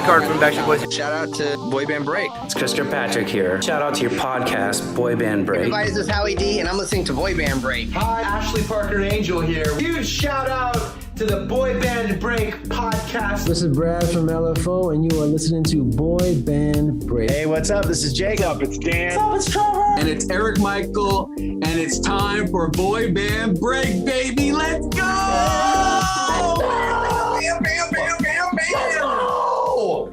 Nick Hart from Backstreet Boys. Shout out to Boy Band Break. It's Chris Kirkpatrick here. Shout out to your podcast, Boy Band Break. Everybody, this is Howie D, and I'm listening to Boy Band Break. Hi, Ashley Parker Angel here. Huge shout out to the Boy Band Break podcast. This is Brad from LFO, and you are listening to Boy Band Break. Hey, what's up? This is Jacob. It's Dan. What's up? It's Trevor. And it's Eric Michael, and it's time for Boy Band Break, baby. Let's go!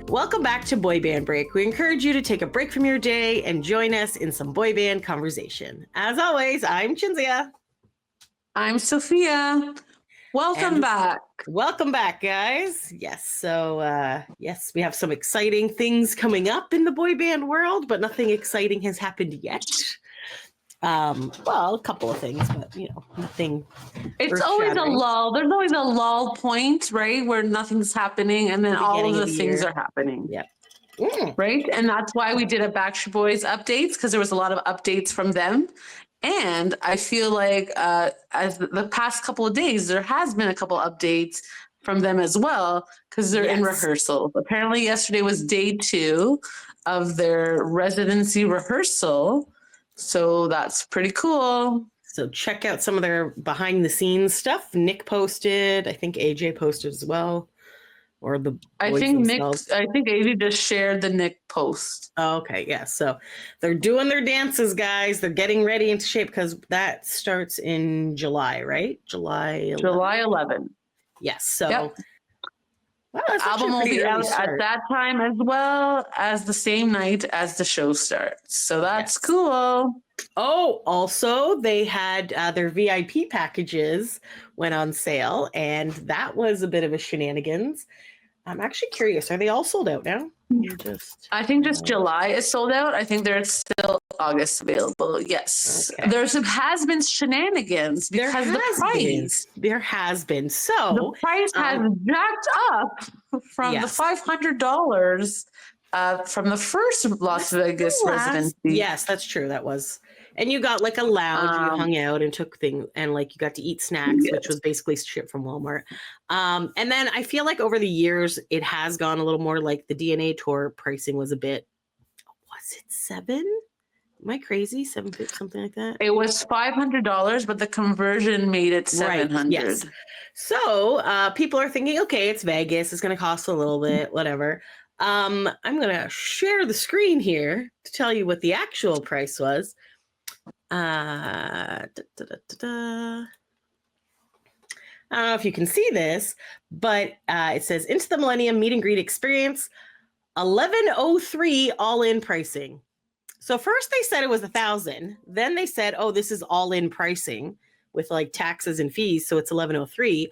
Welcome back to Boy Band Break. We encourage you to take a break from your day and join us in some boy band conversation. As always, I'm Cinzia. I'm Sofia. Welcome back. Welcome back, guys. Yes, so yes, we have some exciting things coming up in the boy band world, but nothing exciting has happened yet. Well, a couple of things, but nothing. It's always a lull. There's always a lull point, right, where nothing's happening, and then all of the things are happening. Yep. Right, and that's why we did a Backstreet Boys updates, because there was a lot of updates from them. And I feel like as the past couple of days, there has been a couple updates from them as well, because they're in rehearsal. Apparently, yesterday was day 2 of their residency rehearsal. So that's pretty cool. So check out some of their behind the scenes stuff. Nick posted, I think AJ posted as well. Or the I think AJ just shared the Nick post. Oh, okay, yeah. So they're doing their dances, guys. They're getting ready into shape because that starts in July, right? July 11. Yes. So well, the album will be out at that time as well as the same night as the show starts. So that's cool. Oh, also they had their VIP packages went on sale, and that was a bit of a shenanigans. I'm actually curious. Are they all sold out now? I think just July is sold out. I think there's still August available. Yes. Okay. There has been shenanigans because there has been. So the price has jacked up from the $500 from the first Las Vegas residency. Yes, that's true. That was. And you got like a lounge, you hung out and took things, and like you got to eat snacks, which was basically shipped from Walmart. And then I feel like over the years, it has gone a little more like the DNA tour pricing was a bit, was it $7? Am I crazy? $7, something like that? It was $500, but the conversion made it $700. Right, yes. So people are thinking, okay, it's Vegas. It's going to cost a little bit, whatever. I'm going to share the screen here to tell you what the actual price was. I don't know if you can see this, but it says Into the Millennium meet and greet experience, $1,103 all-in pricing. So first they said it was $1,000. Then they said, oh, this is all-in pricing with like taxes and fees, so it's $1,103.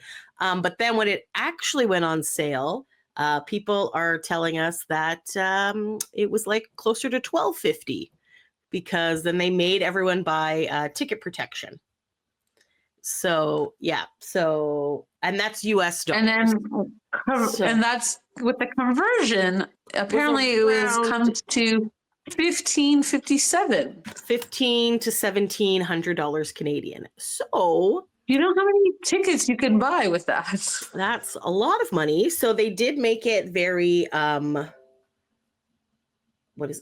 But then when it actually went on sale, people are telling us that it was like closer to $1,250. Because then they made everyone buy ticket protection. So, and that's US dollars. And that's with the conversion, apparently it comes to $1,557. $1,500 to $1,700 Canadian. So you know how many tickets you can buy with that? That's a lot of money. So they did make it very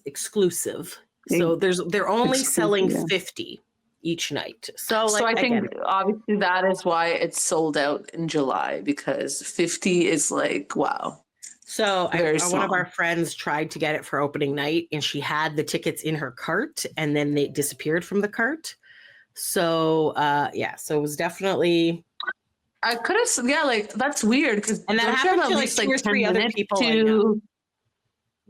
exclusive. So they're only selling 50 each night. So I think obviously that is why it's sold out in July, because 50 is like, wow. So one of our friends tried to get it for opening night, and she had the tickets in her cart, and then they disappeared from the cart. So so it was definitely. I could have, like that's weird because and that happened to like 2 or 3 other people.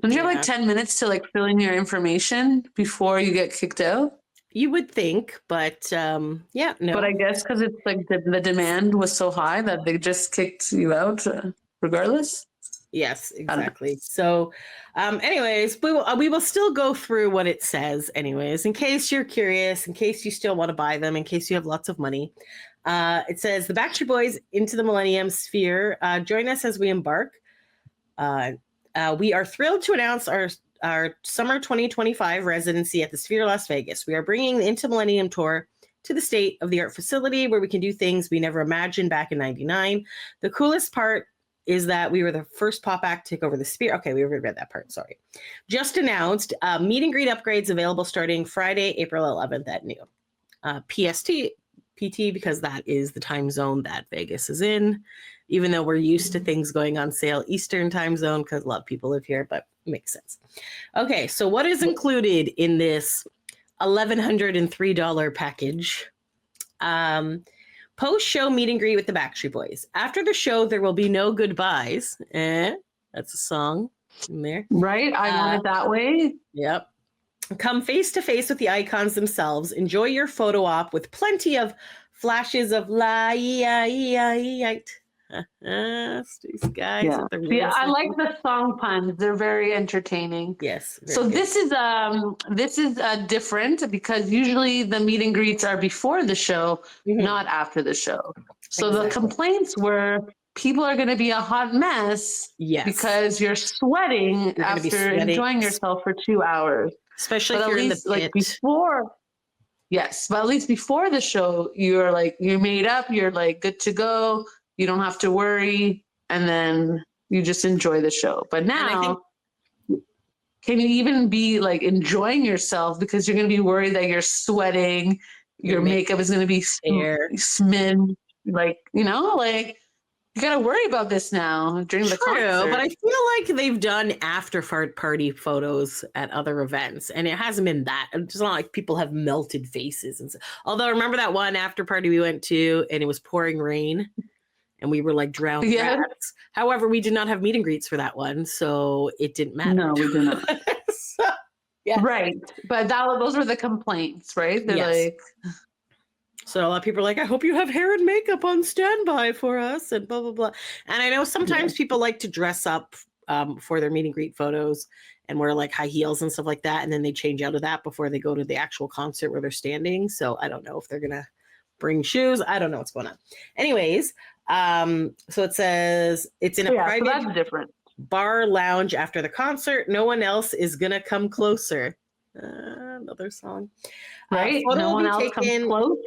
Don't you have like 10 minutes to like fill in your information before you get kicked out? You would think, but no. But I guess because it's like the demand was so high that they just kicked you out regardless. Yes, exactly. So anyways, we will still go through what it says anyways, in case you're curious, in case you still want to buy them, in case you have lots of money. It says the Backstreet Boys Into the Millennium Sphere. Join us as we embark. We are thrilled to announce our summer 2025 residency at the Sphere Las Vegas. We are bringing the Into Millennium Tour to the state-of-the-art facility where we can do things we never imagined back in '99. The coolest part is that we were the first pop act to take over the Sphere. Okay, we already read that part. Sorry. Just announced meet and greet upgrades available starting Friday, April 11th at noon. PST, PT, because that is the time zone that Vegas is in, even though we're used to things going on sale Eastern time zone because a lot of people live here, but it makes sense. Okay, so what is included in this $1,103 package? Post-show meet and greet with the Backstreet Boys. After the show, there will be no goodbyes. That's a song in there. Right? I want it that way. Yep. Come face to face with the icons themselves. Enjoy your photo op with plenty of flashes of light. These guys. Yeah. I like the song puns. They're very entertaining. Yes. So good. this is different because usually the meet and greets are before the show, not after the show. So the complaints were people are going to be a hot mess because you're sweating after enjoying yourself for 2 hours. Especially but if you're in the pit. Like before. Yes, but at least before the show, you're made up. You're like good to go. You don't have to worry, and then you just enjoy the show. But now, can you even be like enjoying yourself because you're going to be worried that you're sweating, your makeup is going to be smidged, like, you know, like you got to worry about this now during the concert. But I feel like they've done after party photos at other events, and it hasn't been that. It's not like people have melted faces and stuff. Although remember that one after party we went to, and it was pouring rain. And we were like drowned rats. However, we did not have meet and greets for that one, so it didn't matter. No, we did not. Right, but those were the complaints, right? They're like, so a lot of people are like, "I hope you have hair and makeup on standby for us," and blah blah blah. And I know sometimes people like to dress up for their meet and greet photos and wear like high heels and stuff like that, and then they change out of that before they go to the actual concert where they're standing. So I don't know if they're gonna bring shoes. I don't know what's going on. Anyways. So it says it's in a private that's different. bar lounge after the concert. No one else is gonna come closer. Another song, right? No one else comes close.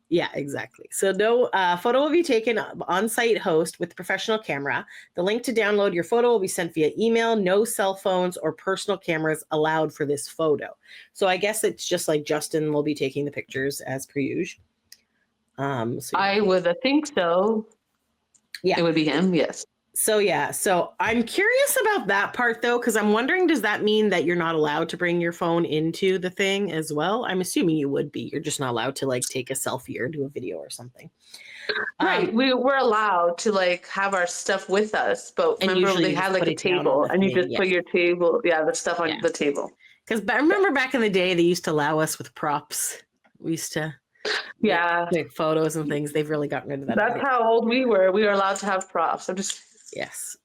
Yeah, exactly. So no photo will be taken on-site host with professional camera. The link to download your photo will be sent via email. No cell phones or personal cameras allowed for this photo. So I guess it's just like Justin will be taking the pictures as per usual. I would think so. Yeah, it would be him. Yes. So I'm curious about that part though, because I'm wondering, does that mean that you're not allowed to bring your phone into the thing as well? I'm assuming you would be. You're just not allowed to like take a selfie or do a video or something. Right. We're allowed to like have our stuff with us, but remember they had like a table and you just put your table, the stuff on the table. Because I remember back in the day, they used to allow us with props. We used to take photos and things. They've really gotten rid of that. That's how old we were. We were allowed to have props. Yes.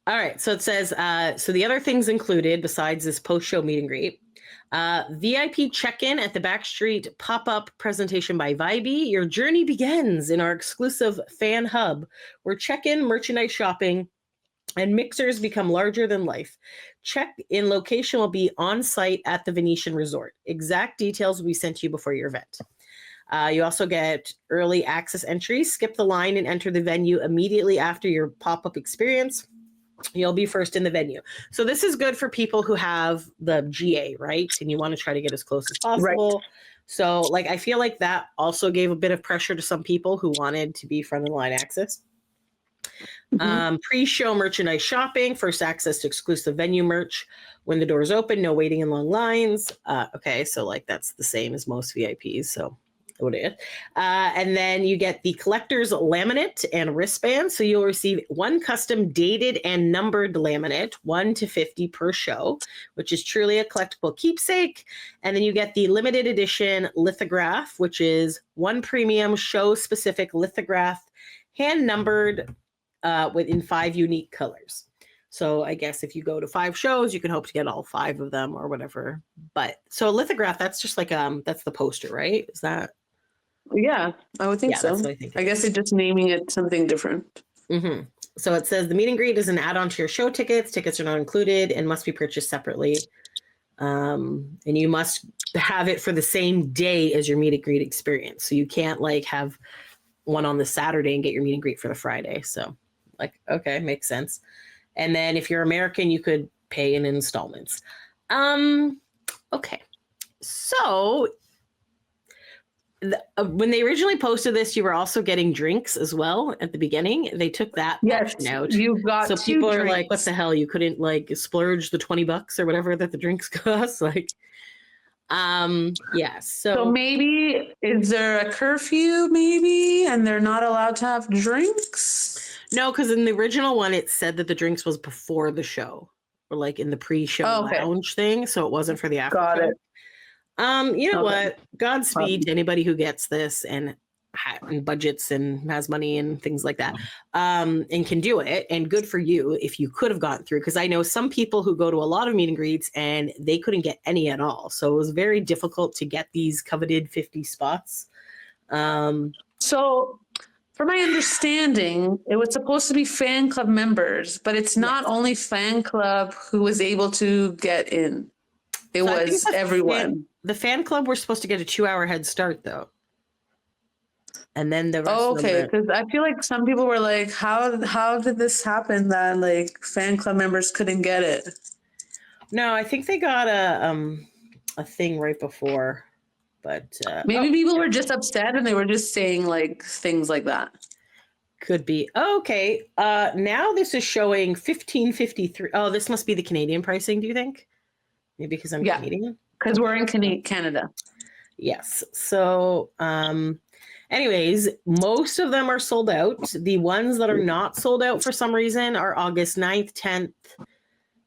All right. So it says, so the other things included besides this post-show meet and greet, VIP check-in at the Backstreet pop-up presentation by Vibey. Your journey begins in our exclusive fan hub, where check-in, merchandise shopping, and mixers become larger than life. Check-in location will be on site at the Venetian Resort. Exact details will be sent to you before your event. You also get early access entry. Skip the line and enter the venue immediately after your pop-up experience. You'll be first in the venue. So this is good for people who have the GA, right? And you want to try to get as close as possible. Right. So like, I feel like that also gave a bit of pressure to some people who wanted to be front of the line access. Pre-show merchandise shopping, first access to exclusive venue merch when the doors open, no waiting in long lines. Okay, so like that's the same as most VIPs. So what it is. And then you get the collector's laminate and wristband. So you'll receive one custom dated and numbered laminate, 1 to 50 per show, which is truly a collectible keepsake. And then you get the limited edition lithograph, which is one premium show specific lithograph, hand numbered within 5 unique colors. So I guess if you go to 5 shows, you can hope to get all 5 of them or whatever. But so a lithograph, that's just like, that's the poster, right? Is that? Yeah, I would think so. That's what I think. I guess they're just naming it something different. So it says the meet and greet is an add-on to your show tickets. Tickets are not included and must be purchased separately. And you must have it for the same day as your meet and greet experience. So you can't like have one on the Saturday and get your meet and greet for the Friday. So Like, okay, makes sense. And then if you're American, you could pay in installments. Okay. So when they originally posted this, you were also getting drinks as well at the beginning. They took that option out. You got so two people are drinks. like, what the hell? You couldn't like splurge the $20 or whatever that the drinks cost. Like, yeah. So maybe is there a curfew maybe and they're not allowed to have drinks? No, because in the original one, it said that the drinks was before the show or like in the pre-show lounge thing. So it wasn't for the after Got show. it. You know what? Godspeed to anybody who gets this and budgets and has money and things like that, and can do it. And good for you if you could have gotten through. Because I know some people who go to a lot of meet and greets and they couldn't get any at all. So it was very difficult to get these coveted 50 spots. So from my understanding, it was supposed to be fan club members, but it's not only fan club who was able to get in. It was everyone. The fan club were supposed to get a 2-hour head start, though. And then the rest of them okay, because I feel like some people were like, how did this happen that like fan club members couldn't get it? No, I think they got a thing right before, but maybe people were just upset and they were just saying like things like that. Could be. Okay. Now this is showing 1553. Oh, this must be the Canadian pricing, do you think? Maybe because I'm Canadian? Because we're in Canada. Yes. So anyways, most of them are sold out. The ones that are not sold out for some reason are August 9th, 10th,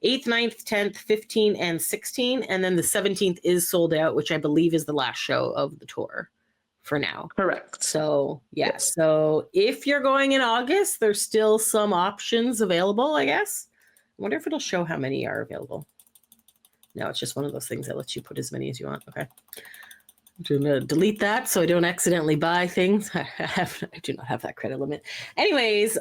8th, 9th, 10th, 15, and 16. And then the 17th is sold out, which I believe is the last show of the tour for now. Correct. So, yeah. Yes. So if you're going in August, there's still some options available, I guess. I wonder if it'll show how many are available. No, it's just one of those things that lets you put as many as you want. Okay. I'm going to delete that so I don't accidentally buy things. I do not have that credit limit. Anyways,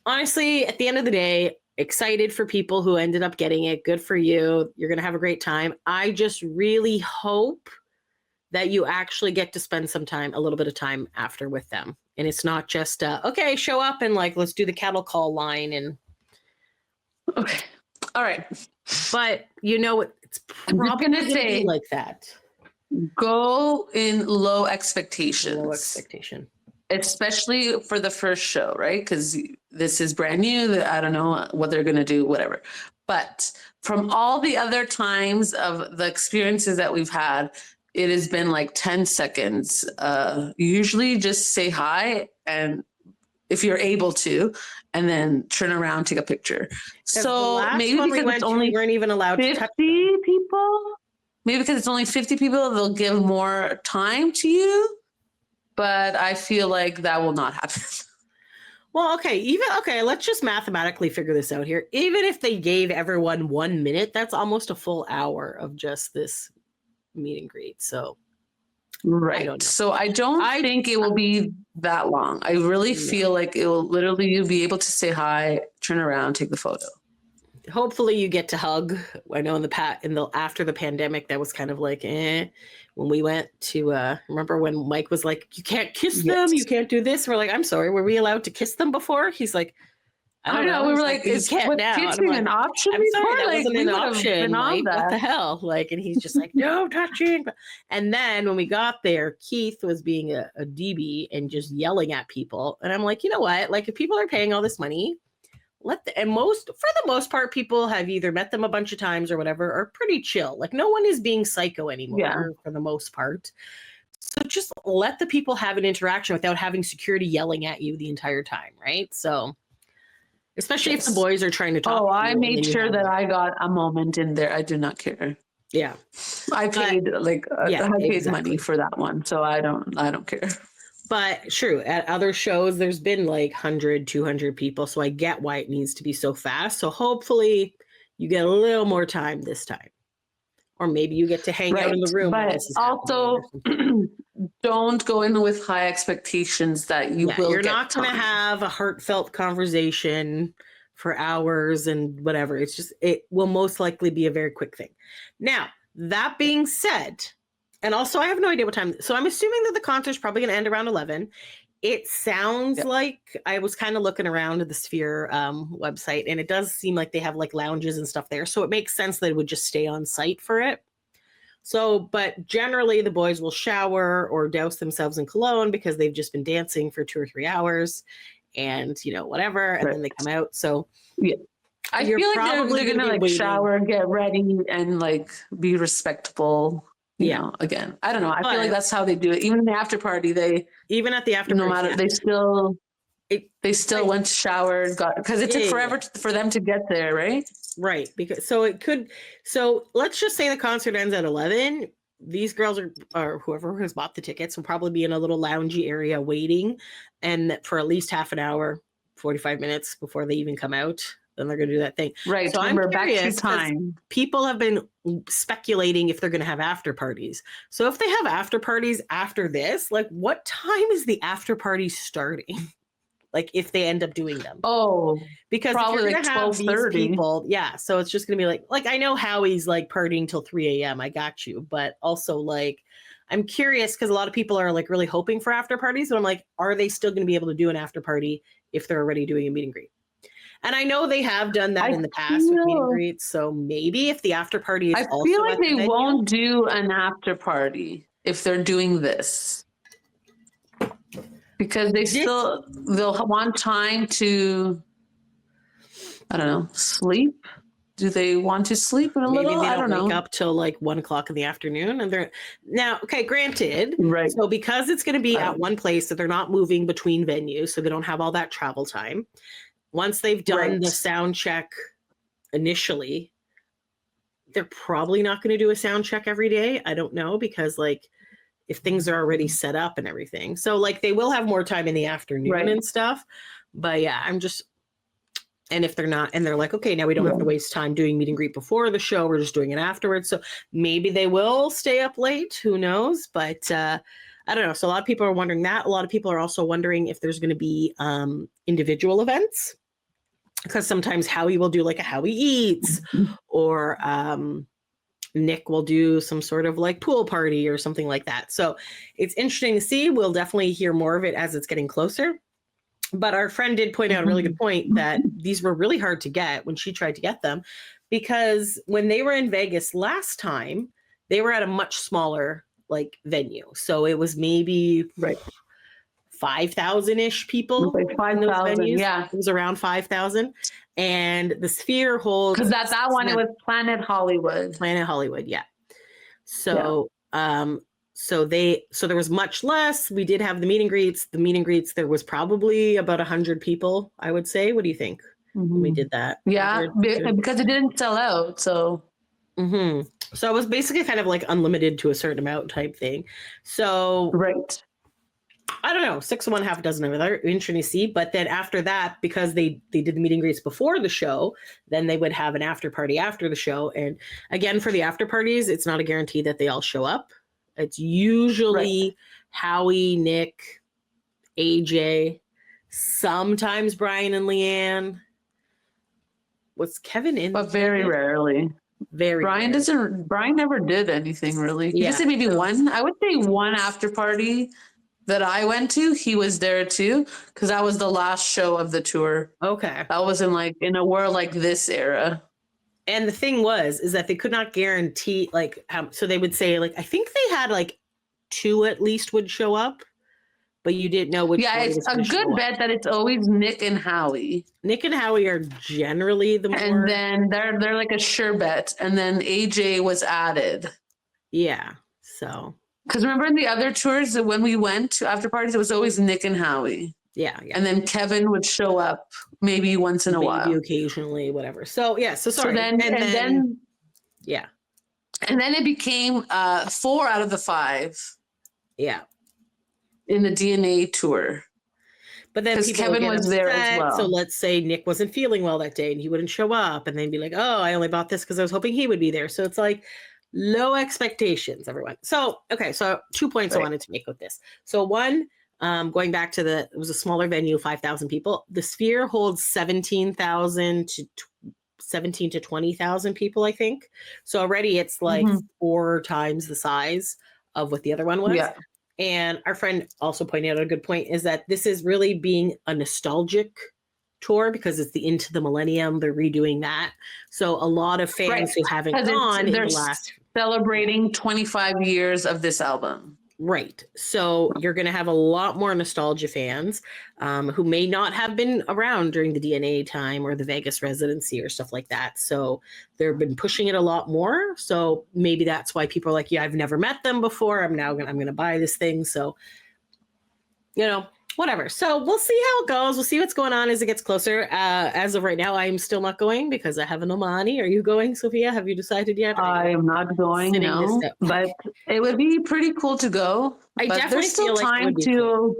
honestly, at the end of the day, excited for people who ended up getting it. Good for you. You're going to have a great time. I just really hope that you actually get to spend some time, a little bit of time after with them. And it's not just, okay, show up and like, let's do the cattle call line and. Okay. All right. But you know what? It's probably going to be like that. Go in low expectations. Low expectation. Especially for the first show, right? Because this is brand new. I don't know what they're going to do, whatever. But from all the other times of the experiences that we've had, it has been like 10 seconds. Usually just say hi and if you're able to, and then turn around, take a picture. So maybe because it's only weren't even allowed 50 to touch people. Maybe because it's only 50 people, they'll give more time to you. But I feel like that will not happen. Well, okay, let's just mathematically figure this out here. Even if they gave everyone 1 minute, that's almost a full hour of just this meet and greet. So right. So I don't think it will be that long. I really feel like it will literally, you'll be able to say hi, turn around, take the photo. Hopefully you get to hug. I know after the pandemic, that was kind of like, when we went to, remember when Mike was like, you can't kiss them, you can't do this. We're like, I'm sorry, were we allowed to kiss them before? He's like, I don't know. We were like, is kissing an option I'm before? sorry, that wasn't an option. Mike, what the hell? Like, and he's just like, no touching. And then when we got there, Keith was being a DB and just yelling at people. And I'm like, you know what? Like, if people are paying all this money, for the most part, people have either met them a bunch of times or whatever, are pretty chill. Like, no one is being psycho anymore for the most part. So just let the people have an interaction without having security yelling at you the entire time, right? So, especially if the boys are trying to talk. Oh, I made sure that I got a moment in there. I do not care. Yeah, I paid I paid money for that one, so I don't care. But true, at other shows, there's been like 100, 200 people. So I get why it needs to be so fast. So hopefully you get a little more time this time. Or maybe you get to hang out in the room. But also, don't go in with high expectations that you will You're get not going to time. have a heartfelt conversation for hours and whatever. It will most likely be a very quick thing. Now, that being said, and also I have no idea what time. So I'm assuming that the concert's probably going to end around 11. It sounds like I was kind of looking around at the Sphere website, and it does seem like they have like lounges and stuff there. So it makes sense that it would just stay on site for it. So, but generally the boys will shower or douse themselves in cologne because they've just been dancing for 2 or 3 hours and, you know, whatever. And then they come out. So yeah. I feel like they're gonna like shower, get ready, and like be respectful. You know, again, I don't know. I feel like that's how they do it. Even in the after party, even at the after party, no matter they still went to shower, because it took forever for them to get there, right? Right. Because so let's just say the concert ends at 11. These girls or whoever has bought the tickets will probably be in a little loungy area waiting, and for at least half an hour, 45 minutes before they even come out. Then they're going to do that thing. Right. So remember, I'm curious, back to time. People have been speculating if they're going to have after parties. So if they have after parties after this, like what time is the after party starting? Like if they end up doing them. Oh, because probably if you're like gonna have 12:30. these people, yeah. So it's just going to be like I know Howie's like partying till 3 a.m. I got you. But also like, I'm curious because a lot of people are like really hoping for after parties. And I'm like, are they still going to be able to do an after party if they're already doing a meet and greet? And I know they have done that in the past with meet and greets. So maybe if the after party is I also feel like at the venue, won't do an after party if they're doing this. Because they'll want time to, I don't know, sleep. Do they want to sleep in a maybe little? they I don't don't wake know. up till like 1 o'clock in the afternoon. And they're now, okay, granted. Right. So because it's going to be at one place, so they're not moving between venues, so they don't have all that travel time. Once they've done the sound check initially, they're probably not going to do a sound check every day. I don't know, because like if things are already set up and everything. So like they will have more time in the afternoon and stuff. But yeah, and if they're not, and they're like, okay, now we don't have to waste time doing meet and greet before the show. We're just doing it afterwards. So maybe they will stay up late. Who knows? But I don't know. So a lot of people are wondering that. A lot of people are also wondering if there's going to be individual events, because sometimes Howie will do like a Howie Eats, or Nick will do some sort of like pool party or something like that. So it's interesting to see. We'll definitely hear more of it as it's getting closer. But our friend did point out a really good point that these were really hard to get when she tried to get them, because when they were in Vegas last time, they were at a much smaller like venue. So it was maybe 5,000-ish people. Like 5,000, yeah. It was around 5,000. And the Sphere holds... Because that one, it was Planet Hollywood. Planet Hollywood, yeah. So so there was much less. We did have the meet and greets. The meet and greets, there was probably about 100 people, I would say. What do you think when we did that? Yeah, because it didn't sell out, so... So it was basically kind of like unlimited to a certain amount type thing. So I don't know, 6 of one, half a dozen of other. Interesting to see. But then after that, because they did the meet and greets before the show, then they would have an after party after the show. And again, for the after parties, it's not a guarantee that they all show up. It's usually Howie, Nick, AJ, sometimes Brian and Leanne. Was Kevin in? But very rarely. Brian never did anything really. He just did maybe one. I would say one after party that I went to. He was there too, because that was the last show of the tour. Okay. That was in a World Like This era. And the thing is that they could not guarantee like so they would say like I think they had like 2 at least would show up, but you didn't know which. Yeah, it's a good bet that it's always Nick and Howie. Nick and Howie are generally the more. And then they're like a sure bet, and then AJ was added. Yeah, so. Because remember in the other tours that when we went to after parties, it was always Nick and Howie. Yeah. And then Kevin would show up maybe once in a while. Occasionally, whatever. So yeah, so sorry. So then, and then yeah. And then it became 4 out of the 5. Yeah. In the DNA tour. But then Kevin was there as well. So let's say Nick wasn't feeling well that day and he wouldn't show up, and then be like, oh, I only bought this because I was hoping he would be there. So it's like low expectations, everyone. So, okay. So 2 points I wanted to make with this. So one, going back to it was a smaller venue, 5,000 people. The Sphere holds 17,000 to 20,000 people, I think. So already it's like 4 times the size of what the other one was. Yeah. And our friend also pointed out a good point is that this is really being a nostalgic tour because it's the Into the Millennium. They're redoing that. So a lot of fans who haven't gone in the last celebrating 25 years of this album. Right. So you're going to have a lot more nostalgia fans who may not have been around during the DNA time or the Vegas residency or stuff like that. So they've been pushing it a lot more. So maybe that's why people are like, yeah, I've never met them before. I'm going to buy this thing. So, whatever. So we'll see how it goes. We'll see what's going on as it gets closer. As of right now, I'm still not going because I have an Omani. Are you going, Sophia? Have you decided yet? I am not going, no. But it would be pretty cool to go. I definitely there's still feel like time it would be to. cool.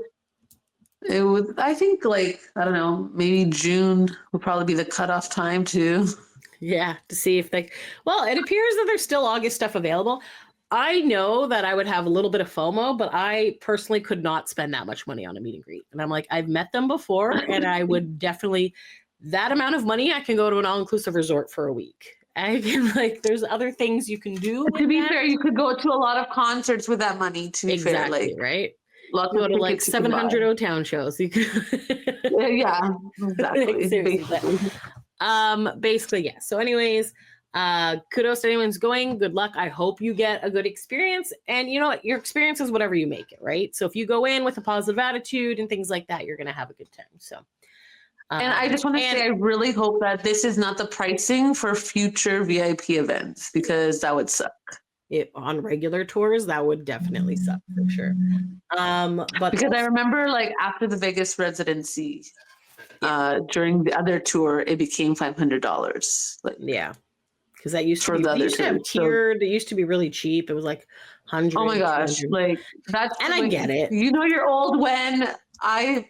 It would. I think, I don't know, maybe June would probably be the cutoff time too. Yeah, to see if it appears that there's still August stuff available. I know that I would have a little bit of FOMO, but I personally could not spend that much money on a meet and greet. And I'm like, I've met them before, and I would definitely, that amount of money, I can go to an all-inclusive resort for a week. I can, there's other things you can do. To be fair, you could go to a lot of concerts with that money, to be fair. Right? Lots go to 700 O-Town shows. You could yeah, exactly. Basically, yeah. So anyways, kudos to anyone's going. Good luck. I hope you get a good experience. And you know what? Your experience is whatever you make it, right? So if you go in with a positive attitude and things like that, you're going to have a good time. So, and I just want to say, I really hope that this is not the pricing for future VIP events, because that would suck. On regular tours, that would definitely suck for sure. But because I remember after the Vegas residency, during the other tour, it became $500. Yeah. Because that used to for be the other have tiered. It used to be really cheap. It was like 100. Oh my gosh! That's and I get it. You're old when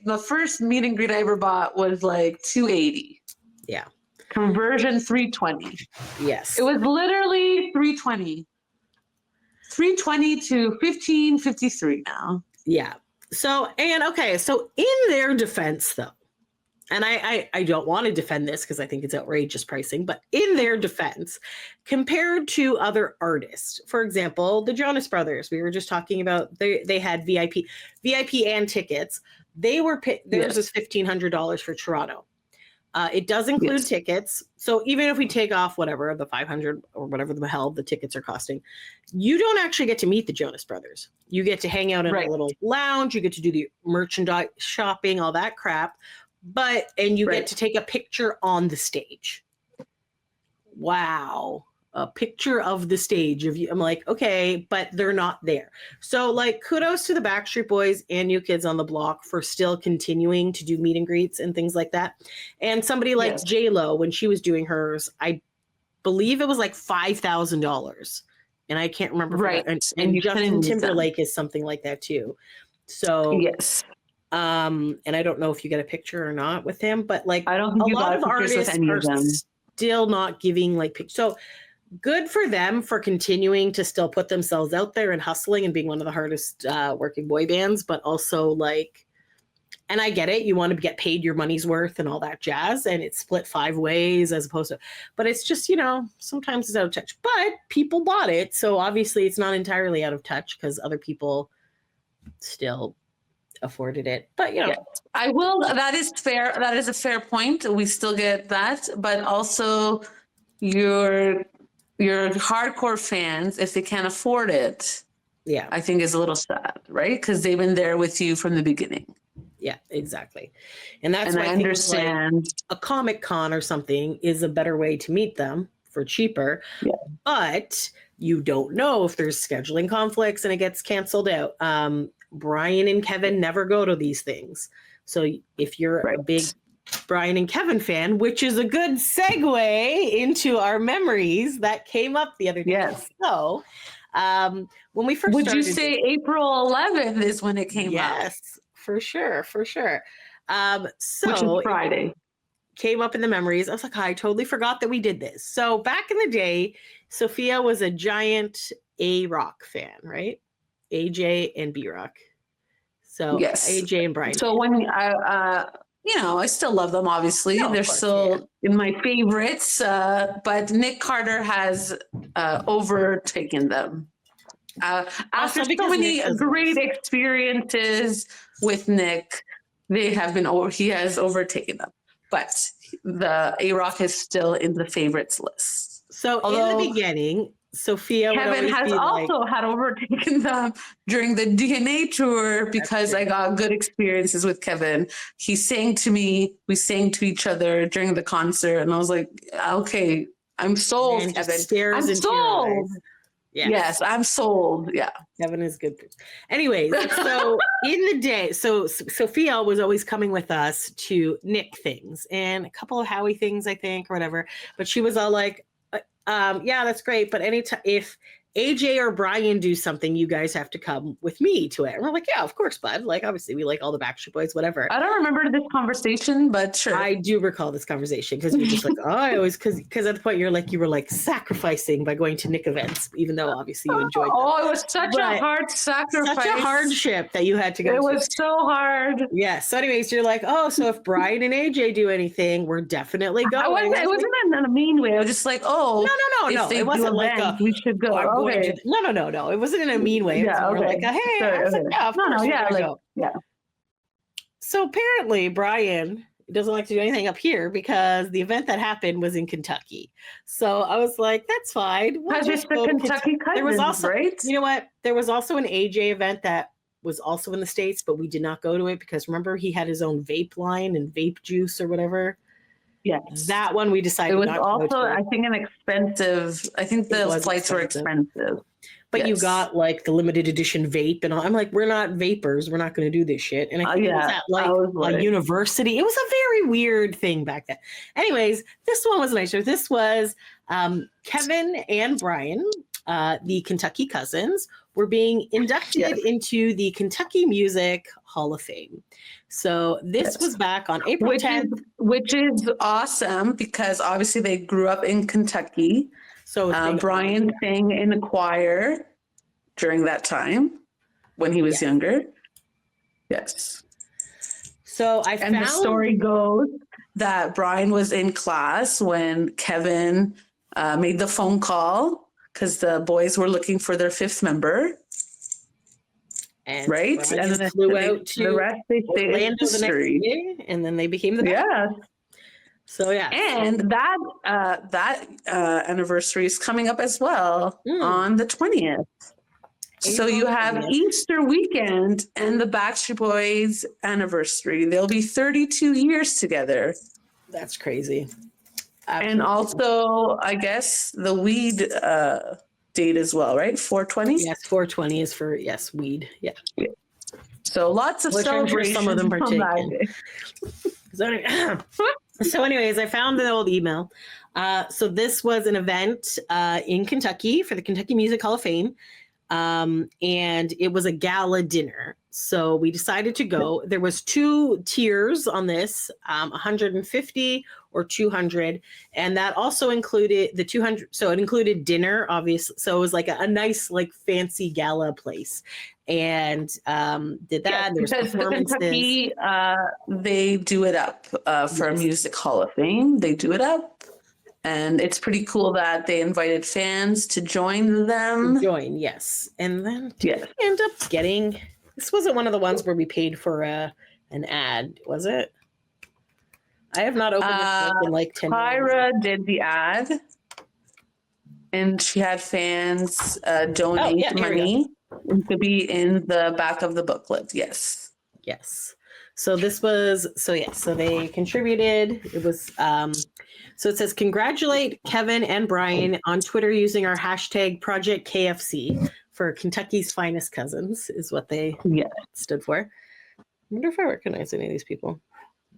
the first meet and greet I ever bought was $280. Yeah. Conversion $320. Yes. It was literally $320. $320 to $1,553 now. Yeah. So in their defense though, and I don't want to defend this because I think it's outrageous pricing, but in their defense, compared to other artists, for example, the Jonas Brothers, we were just talking about, they had VIP and tickets. Theirs was $1,500 for Toronto. It does include tickets. So even if we take off whatever, the 500 or whatever the hell the tickets are costing, you don't actually get to meet the Jonas Brothers. You get to hang out in a little lounge. You get to do the merchandise shopping, all that crap. And you get to take a picture on the stage. Wow. A picture of the stage of you. I'm like, okay, but they're not there. So kudos to the Backstreet Boys and New Kids on the Block for still continuing to do meet and greets and things like that. And somebody like J-Lo, when she was doing hers, I believe it was $5,000. And I can't remember. Right. And Justin Timberlake is something like that too. So yes. And I don't know if you get a picture or not with him, but I don't think a lot of artists are still not giving pictures. So good for them for continuing to still put themselves out there and hustling and being one of the hardest working boy bands, but also and I get it, you want to get paid your money's worth and all that jazz, and it's split 5 ways as opposed to, but it's just, sometimes it's out of touch, but people bought it. So obviously it's not entirely out of touch because other people still afforded it, but I will. That is fair. That is a fair point. We still get that, but also your hardcore fans, if they can't afford it, I think is a little sad, right? Because they've been there with you from the beginning. Yeah, exactly. And that's why I understand a Comic Con or something is a better way to meet them for cheaper. Yeah. But you don't know if there's scheduling conflicts and it gets canceled out. Brian and Kevin never go to these things. So if you're a big Brian and Kevin fan, which is a good segue into our memories that came up the other day. Yes. So when we first would you say April 11th is when it came up? Yes, for sure. So which is Friday. Came up in the memories. I was like, I totally forgot that we did this. So back in the day, Sophia was a giant A-Rock fan, right? AJ and B-Rock. So yes, AJ and Brian. So when I still love them, obviously. They're still in my favorites, but Nick Carter has overtaken them. After so because many Nick is great experiences with Nick, he has overtaken them. But the A-Rock is still in the favorites list. So in the beginning, Sofia Kevin has also had overtaken them during the DNA tour because I got good experiences with Kevin. He sang to me, we sang to each other during the concert, and I was like, okay, I'm sold, Kevin. I'm sold. Yes, I'm sold. Yeah. Kevin is good. Anyways, so in the day, so Sofia was always coming with us to Nick things and a couple of Howie things, I think, or whatever. But she was all like, yeah, that's great. But anytime if AJ or Brian do something, you guys have to come with me to it. And we're like, yeah, of course, bud. Like, obviously, we like all the Backstreet Boys, whatever. I don't remember this conversation, but sure. I do recall this conversation because you're just like, oh, I always, because at the point you were like sacrificing by going to Nick events, even though obviously you enjoyed them. Oh, it was such a hard sacrifice. Such a hardship that you had to go It was so hard. Yeah. So anyways, you're like, oh, so if Brian and AJ do anything, we're definitely going. It wasn't in a mean way. I was just like, oh, no. It wasn't like we should go. Okay. No. It wasn't in a mean way. It was more like, hey, yeah, of course we're gonna go. Yeah. So apparently Brian doesn't like to do anything up here because the event that happened was in Kentucky. So I was like, that's fine. Because it's the Kentucky Cousins, there was also, right? You know what? There was also an AJ event that was also in the States, but we did not go to it because remember he had his own vape line and vape juice or whatever. Yes. That one we decided it was not also, to go to. I think, I think the flights were expensive. But you got like the limited edition vape and all. I'm like, we're not vapors. We're not going to do this shit. And I think it was at like a university. It was a very weird thing back then. Anyways, this one was nicer. This was Kevin and Brian, the Kentucky Cousins, were being inducted into the Kentucky Music Hall of Fame. So this was back on April 10th. Which is awesome because obviously they grew up in Kentucky. So Brian sang in a choir during that time when he was younger. Yes. So the story goes that Brian was in class when Kevin made the phone call because the boys were looking for their fifth member. And right? Brian and then flew out to the rest they say Orlando the next day, and then they became the best. Yeah. So yeah, and that anniversary is coming up as well on the 20th. So you have Easter weekend and the Backstreet Boys anniversary. They'll be 32 years together. That's crazy. Absolutely. And also, I guess the weed date as well, right? 420. Yes, 420 is for weed. Yeah. So lots of celebrations. Some of them partaking. So anyways, I found the old email. So this was an event in Kentucky for the Kentucky Music Hall of Fame. And it was a gala dinner. So we decided to go. There was 2 tiers on this, 150 or 200. And that also included the 200. So it included dinner, obviously. So it was like a nice, like fancy gala place. And did that. There was performances. Kentucky, they do it up for a music hall of fame. They do it up. And it's pretty cool that they invited fans to join them. Yes. And then we end up getting, this wasn't one of the ones where we paid for an ad, was it? I have not opened this in like 10 years. Tyra did the ad. And she had fans donate money to be in the back of the booklet. Yes. So this was, so they contributed. It was, so it says, congratulate Kevin and Brian on Twitter using our hashtag Project KFC for Kentucky's Finest Cousins is what they stood for. I wonder if I recognize any of these people.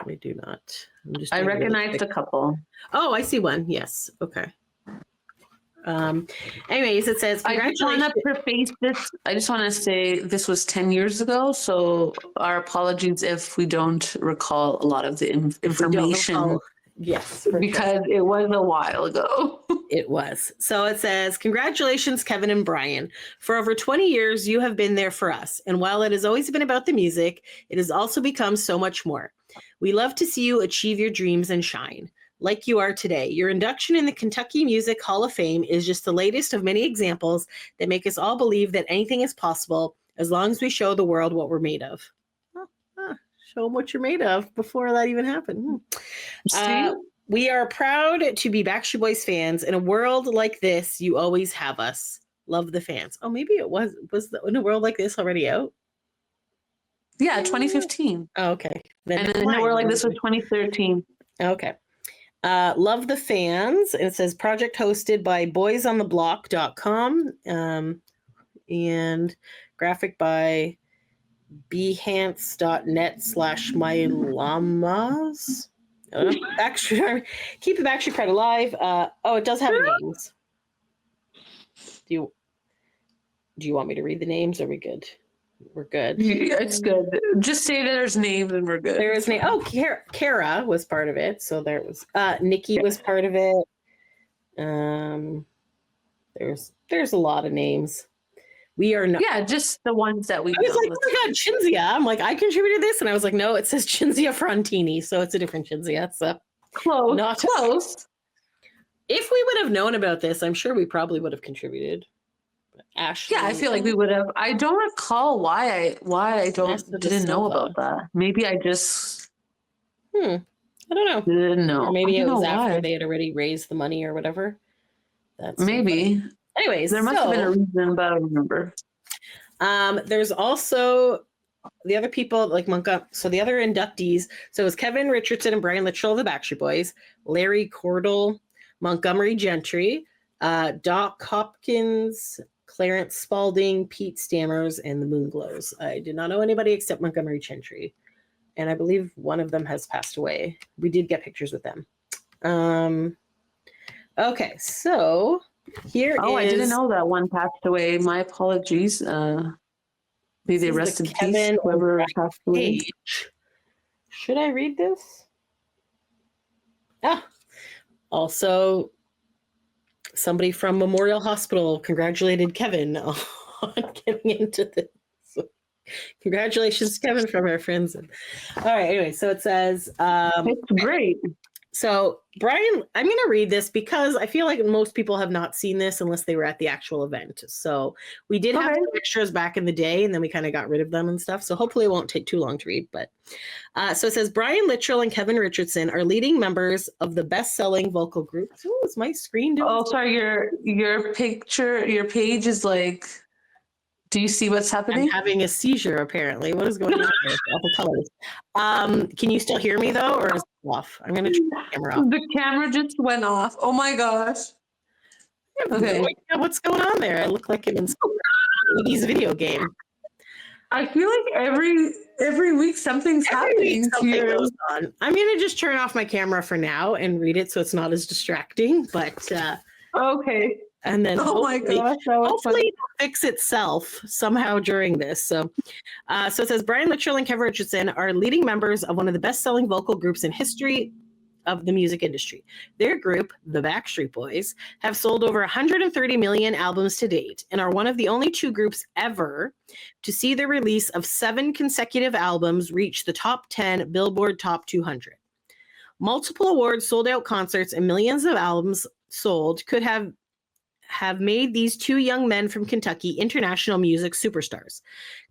I do not. I recognized a couple. Oh, I see one. Yes. Okay. Anyways, it says, congratulations. I just want to say this was 10 years ago. So our apologies if we don't recall a lot of the information. Yes. Because it was a while ago. It was. So it says, congratulations, Kevin and Brian. For over 20 years, you have been there for us. And while it has always been about the music, it has also become so much more. We love to see you achieve your dreams and shine. like you are today. Your induction in the Kentucky Music Hall of Fame is just the latest of many examples that make us all believe that anything is possible as long as we show the world what we're made of. Show them what you're made of before that even happened. We are proud to be Backstreet Boys fans. In a world like this, you always have us. Love the fans. Oh, maybe it was In a World Like This already out? Yeah, 2015. Oh, okay. And then In a World Like This was 2013. Okay. Love the fans. It says project hosted by boysontheblock.com and graphic by behance.net/mylamas. Keep the Backstreet Pride alive. It does have names. Do you want me to read the names? Are we good? We're good. Yeah, it's good. Just say that there's names and we're good. There is name. Oh, Kara was part of it. So there was Nikki was part of it. There's a lot of names. We are not. Yeah, just the ones that we. I was like, oh my God, Cinzia. I'm like, I contributed this, and I was like, no, it says Cinzia Frontini, so it's a different Cinzia. So close. Not close. If we would have known about this, I'm sure we probably would have contributed. Ashley. Yeah, I feel like we would have. I don't recall why I didn't know about that. Maybe I just. I don't know. Didn't know. Or maybe it was after they had already raised the money or whatever. That's maybe. So anyways, there must have been a reason, but I don't remember. There's also the other people like so the other inductees. So it was Kevin Richardson and Brian Littrell of the Backstreet Boys, Larry Cordell, Montgomery Gentry, Doc Hopkins, Clarence Spalding, Pete Stammers, and the Moonglows. I did not know anybody except Montgomery Gentry, and I believe one of them has passed away. We did get pictures with them. Okay, so here is... I didn't know that one passed away. My apologies. May they rest in peace, whoever passed away. Should I read this? Also, somebody from Memorial Hospital congratulated Kevin on getting into this. So, congratulations, Kevin, from our friends. All right, anyway, so it says... it's great. So, Brian, I'm going to read this because I feel like most people have not seen this unless they were at the actual event. So, we did have some extras back in the day, and then we kind of got rid of them and stuff. So, hopefully it won't take too long to read. But so it says, Brian Littrell and Kevin Richardson are leading members of the best-selling vocal group. Oh, is my screen doing? Oh, sorry, your page is like... Do you see what's happening? I'm having a seizure, apparently. What is going on here? All the colors. Can you still hear me, though, or is it off? I'm going to turn the camera off. The camera just went off. Oh, my gosh. Okay. What's going on there? I look like I'm in some 80s video game. I feel like every week something's happening here. Goes on. I'm going to just turn off my camera for now and read it so it's not as distracting. But okay. And then hopefully it'll fix itself somehow during this. So it says Brian Littrell and Kevin Richardson are leading members of one of the best-selling vocal groups in history of the music industry. Their group, the Backstreet Boys, have sold over 130 million albums to date and are one of the only two groups ever to see the release of 7 consecutive albums reach the top 10 Billboard Top 200. Multiple awards, sold-out concerts, and millions of albums sold could have made these two young men from Kentucky international music superstars.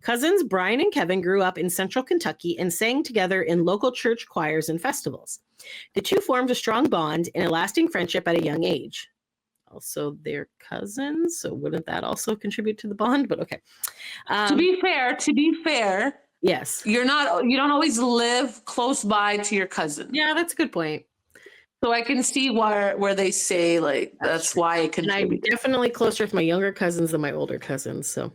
Cousins Brian and Kevin grew up in central Kentucky and sang together in local church choirs and festivals. The two formed a strong bond and a lasting friendship at a young age. Also, they're cousins, so wouldn't that also contribute to the bond? But okay. To be fair, yes, you don't always live close by to your cousin. Yeah, that's a good point. So I can see where they say like that's why it can. I'm definitely closer with my younger cousins than my older cousins. So,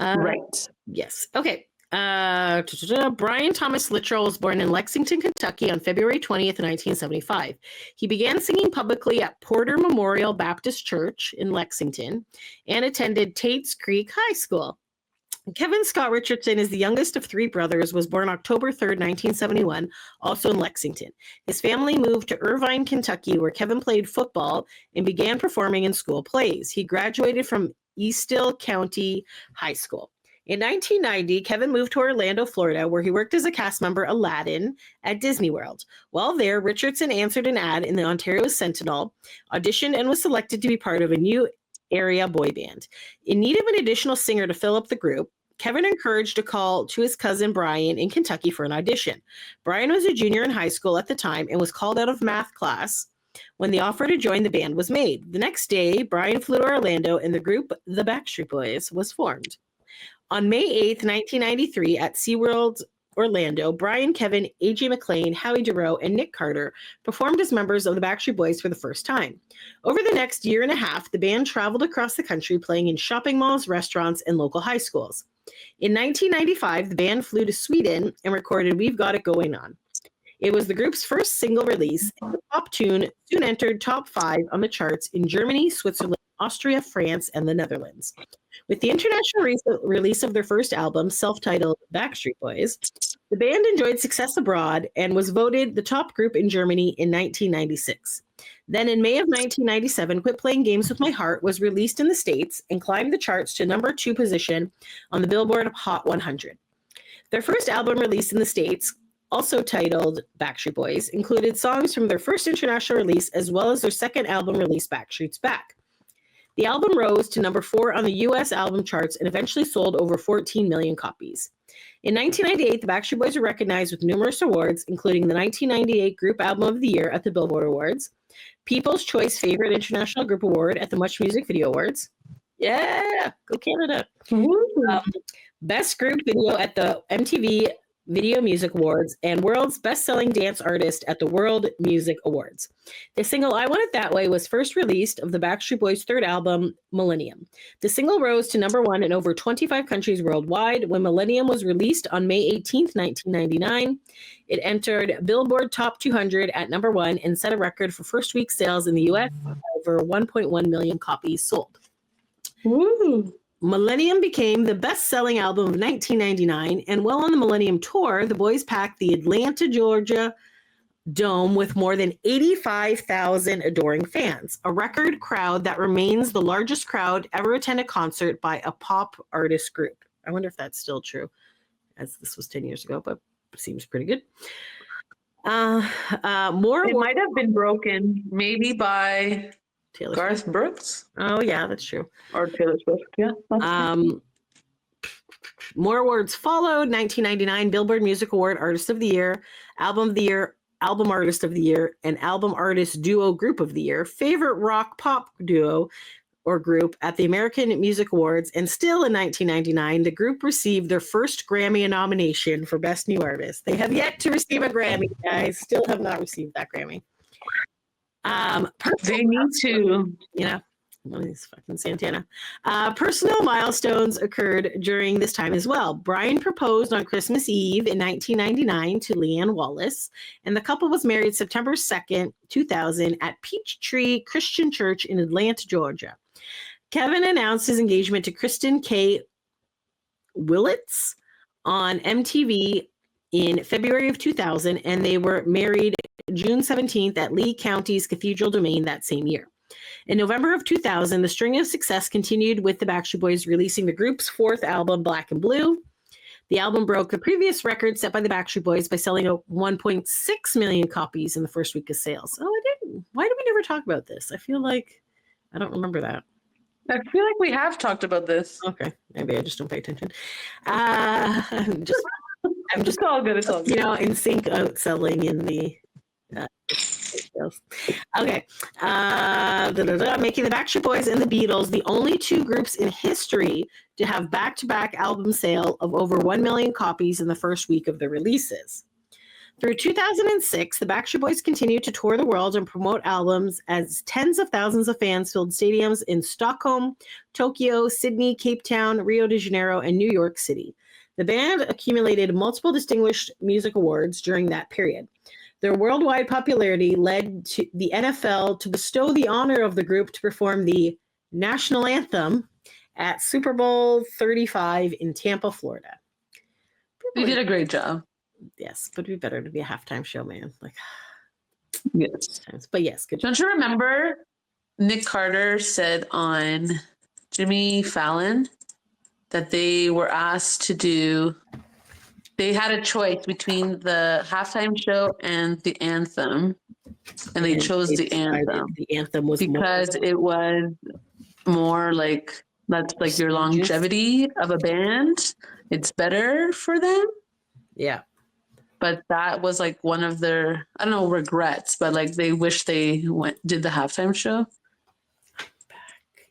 right. Yes. Okay. Brian Thomas Littrell was born in Lexington, Kentucky on February 20th, 1975. He began singing publicly at Porter Memorial Baptist Church in Lexington and attended Tate's Creek High School. Kevin Scott Richardson is the youngest of 3 brothers, was born October 3rd, 1971, also in Lexington. His family moved to Irvine, Kentucky, where Kevin played football and began performing in school plays. He graduated from Estill County High School. In 1990, Kevin moved to Orlando, Florida, where he worked as a cast member Aladdin at Disney World. While there, Richardson answered an ad in the Ontario Sentinel, auditioned, and was selected to be part of a new area boy band. In need of an additional singer to fill up the group, Kevin encouraged a call to his cousin Brian in Kentucky for an audition. Brian was a junior in high school at the time and was called out of math class when the offer to join the band was made. The next day, Brian flew to Orlando and the group, the Backstreet Boys, was formed. On May 8th, 1993, at SeaWorld Orlando, Brian, Kevin, AJ McLean, Howie Dorough, and Nick Carter performed as members of the Backstreet Boys for the first time. Over the next year and a half, the band traveled across the country playing in shopping malls, restaurants, and local high schools. In 1995, the band flew to Sweden and recorded We've Got It Going On. It was the group's first single release, and the pop tune soon entered top 5 on the charts in Germany, Switzerland, Austria, France, and the Netherlands. With the international release of their first album, self-titled Backstreet Boys, the band enjoyed success abroad and was voted the top group in Germany in 1996. Then in May of 1997, Quit Playing Games with My Heart was released in the States and climbed the charts to number 2 position on the Billboard Hot 100. Their first album released in the States, also titled Backstreet Boys, included songs from their first international release as well as their second album release, Backstreet's Back. The album rose to number 4 on the U.S. album charts and eventually sold over 14 million copies. In 1998, the Backstreet Boys were recognized with numerous awards, including the 1998 Group Album of the Year at the Billboard Awards, People's Choice Favorite International Group Award at the Much Music Video Awards. Yeah, go Canada. Best Group Video at the MTV Video Music Awards, and World's Best-Selling Dance Artist at the World Music Awards. The single I Want It That Way was first released of the Backstreet Boys' third album, Millennium. The single rose to number 1 in over 25 countries worldwide. When Millennium was released on May 18th, 1999, it entered Billboard Top 200 at number 1 and set a record for first week sales in the U.S. over 1.1 million copies sold. Woo! Millennium became the best-selling album of 1999, and while on the Millennium Tour, the boys packed the Atlanta, Georgia Dome with more than 85,000 adoring fans, a record crowd that remains the largest crowd ever attend a concert by a pop artist group. I wonder if that's still true, as this was 10 years ago, but it seems pretty good. It might have been broken, maybe by Taylor Garth Brooks. Oh, yeah, that's true. Or Taylor Swift, yeah. More awards followed. 1999 Billboard Music Award Artist of the Year, Album of the Year, Album Artist of the Year, and Album Artist Duo Group of the Year. Favorite Rock Pop Duo or Group at the American Music Awards. And still in 1999, the group received their first Grammy nomination for Best New Artist. They have yet to receive a Grammy, guys. Still have not received that Grammy. They need to. Yeah. One of these fucking Santana. Personal milestones occurred during this time as well. Brian proposed on Christmas Eve in 1999 to Leanne Wallace, and the couple was married September 2nd, 2000 at Peachtree Christian Church in Atlanta, Georgia. Kevin announced his engagement to Kristen K. Willits on MTV in February of 2000, and they were married June 17th at Lee County's Cathedral Domain that same year. In November of 2000, the string of success continued with the Backstreet Boys releasing the group's 4th album, Black and Blue. The album broke the previous record set by the Backstreet Boys by selling 1.6 million copies in the first week of sales. Oh, I didn't. Why did we never talk about this? I feel like I don't remember that. I feel like we have talked about this. Okay, maybe I just don't pay attention. I'm just all good. It's all good. In sync outselling in the sales. Okay. Making the Backstreet Boys and the Beatles the only 2 groups in history to have back-to-back album sale of over 1 million copies in the first week of their releases. Through 2006, the Backstreet Boys continued to tour the world and promote albums as tens of thousands of fans filled stadiums in Stockholm, Tokyo, Sydney, Cape Town, Rio de Janeiro, and New York City. The band accumulated multiple distinguished music awards during that period. Their worldwide popularity led to the NFL to bestow the honor of the group to perform the national anthem at Super Bowl 35 in Tampa, Florida. You did a great job. Yes, but it'd be better to be a halftime show, man. Yes. But yes, good job. Don't you remember Nick Carter said on Jimmy Fallon that they were asked to do. They had a choice between the halftime show and the anthem, and they chose the anthem. The anthem was because it was more like, that's like your longevity of a band. It's better for them. Yeah. But that was like one of their, I don't know, regrets, but like they wish they did the halftime show.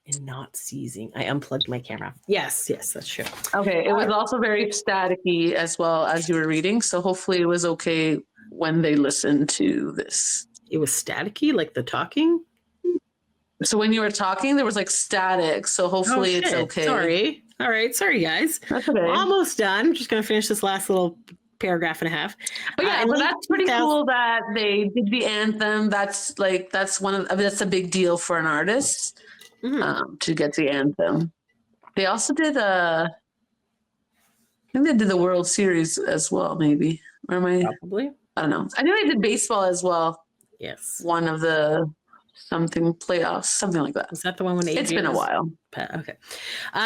And not seizing. I unplugged my camera. Yes, that's true. Okay, it was also very staticky as well as you were reading, so hopefully it was okay when they listened to this. It was staticky, like the talking? So when you were talking, there was like static, so hopefully it's okay. Sorry. All right, sorry guys. That's okay. Almost done. I'm just going to finish this last little paragraph and a half. But yeah, well, that's pretty cool that they did the anthem. That's a big deal for an artist. To get the anthem. They also did I think they did the World Series as well, maybe. Or am I? Probably. I don't know. I think they did baseball as well. Yes. One of the something playoffs, something like that. Is that the one when it's been a while? Okay.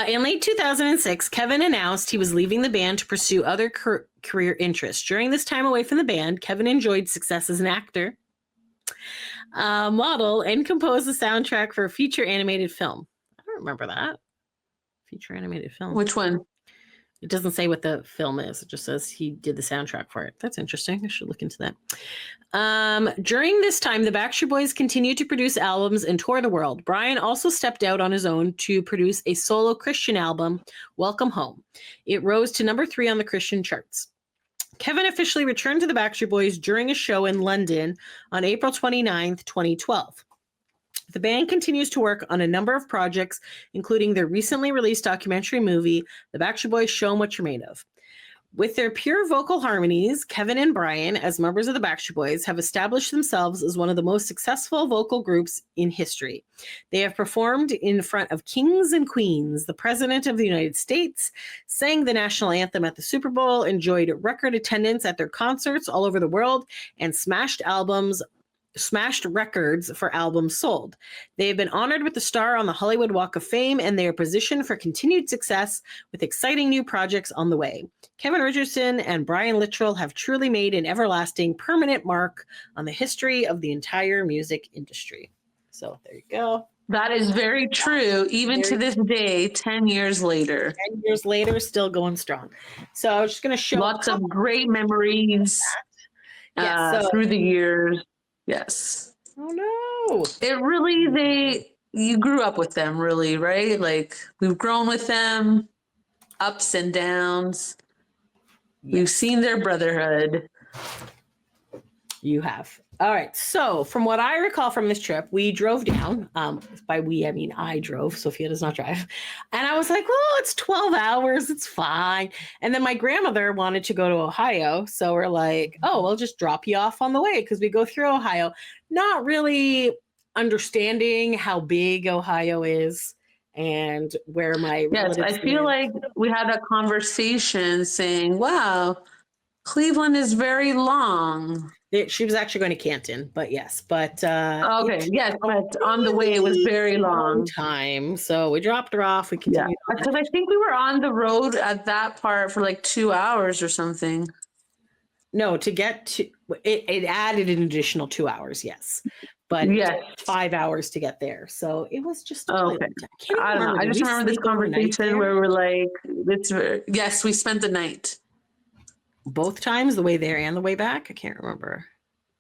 In late 2006, Kevin announced he was leaving the band to pursue other career interests. During this time away from the band, Kevin enjoyed success as an actor, model, and composed the soundtrack for a feature animated film. I don't remember that. Feature animated film. Which one? It doesn't say what the film is. It just says he did the soundtrack for it. That's interesting. I should look into that. During this time, the Backstreet Boys continued to produce albums and tour the world. Brian also stepped out on his own to produce a solo Christian album, Welcome Home. It rose to number 3 on the Christian charts. Kevin officially returned to the Backstreet Boys during a show in London on April 29th, 2012. The band continues to work on a number of projects, including their recently released documentary movie, The Backstreet Boys Show 'Em What You're Made Of. With their pure vocal harmonies, Kevin and Brian, as members of the Backstreet Boys, have established themselves as one of the most successful vocal groups in history. They have performed in front of kings and queens, the President of the United States, sang the national anthem at the Super Bowl, enjoyed record attendance at their concerts all over the world, and smashed records for albums sold. They have been honored with the star on the Hollywood Walk of Fame, and they are positioned for continued success with exciting new projects on the way. Kevin Richardson and Brian Littrell have truly made an everlasting, permanent mark on the history of the entire music industry. So there you go. That is very true, even to this day, 10 years later. 10 years later, still going strong. So I was just going to show lots of great memories through the years. Yes. Oh no. It really, you grew up with them, really, right? Like we've grown with them, ups and downs. Yes. We've seen their brotherhood. You have. All right. So from what I recall from this trip, we drove down. By we, I mean I drove. Sophia does not drive. And I was like, well, it's 12 hours. It's fine. And then my grandmother wanted to go to Ohio. So we're like, oh, we'll just drop you off on the way because we go through Ohio. Not really understanding how big Ohio is and where my relatives I feel like we had a conversation saying, wow, Cleveland is very long. She was actually going to Canton, but yes, but okay, yes, but on the way it was very long time. So we dropped her off. We continued because I think we were on the road at that part for like 2 hours or something. No, to get to it added an additional 2 hours, yes, but 5 hours to get there. So it was just okay. I don't know. I just remember this conversation where we were like, yes, we spent the night. Both times, the way there and the way back? I can't remember.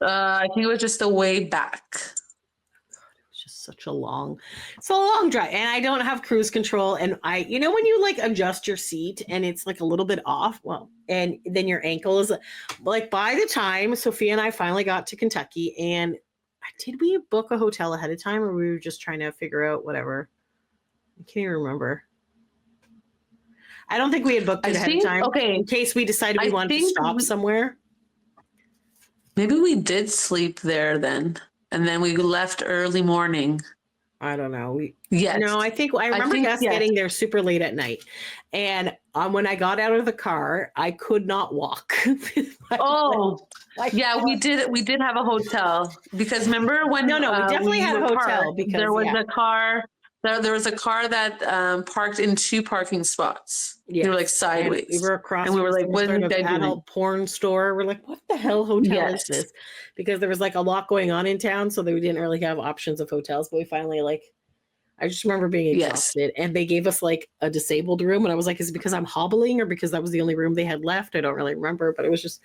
I think it was just the way back. It's just such a long drive. And I don't have cruise control. And when you like adjust your seat and it's like a little bit off, and then your ankle is like, by the time Sophia and I finally got to Kentucky, and did we book a hotel ahead of time or we were just trying to figure out whatever? I can't even remember. I don't think we had booked it ahead of time. Okay. In case we decided we wanted to stop somewhere. Maybe we did sleep there then. And then we left early morning. I don't know. No, I remember us getting there super late at night. And when I got out of the car, I could not walk. We did have a hotel because remember when we definitely had a hotel because there was a car There was a car that parked in 2 parking spots. Yeah. They were like sideways. And we were across and we were like, some what sort is of that doing? adult porn store. We're like, what the hell hotel Yes. is this? Because there was like a lot going on in town, so that we didn't really have options of hotels. But we finally I just remember being exhausted, and they gave us like a disabled room, and I was like, is it because I'm hobbling or because that was the only room they had left? I don't really remember, but it was just,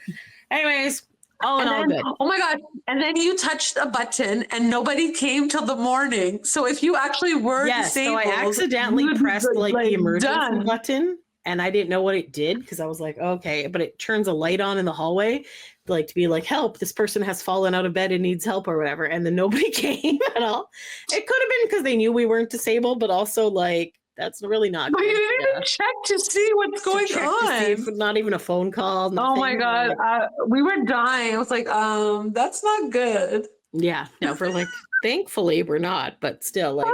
anyways, all in all good. Oh my God. And then you touched a button and nobody came till the morning. So if you actually were disabled, so I accidentally you'd pressed be, like the emergency done. button, and I didn't know what it did because I was like, okay, but it turns a light on in the hallway, like to be like, help, this person has fallen out of bed and needs help or whatever. And then nobody came at all. It could have been because they knew we weren't disabled, but also like, that's really not But good. you didn't even check to see what's going on. Not even a phone call. Oh my nothing. God. We were dying. I was like, that's not good. Yeah, no, we're like, thankfully we're not, but still like,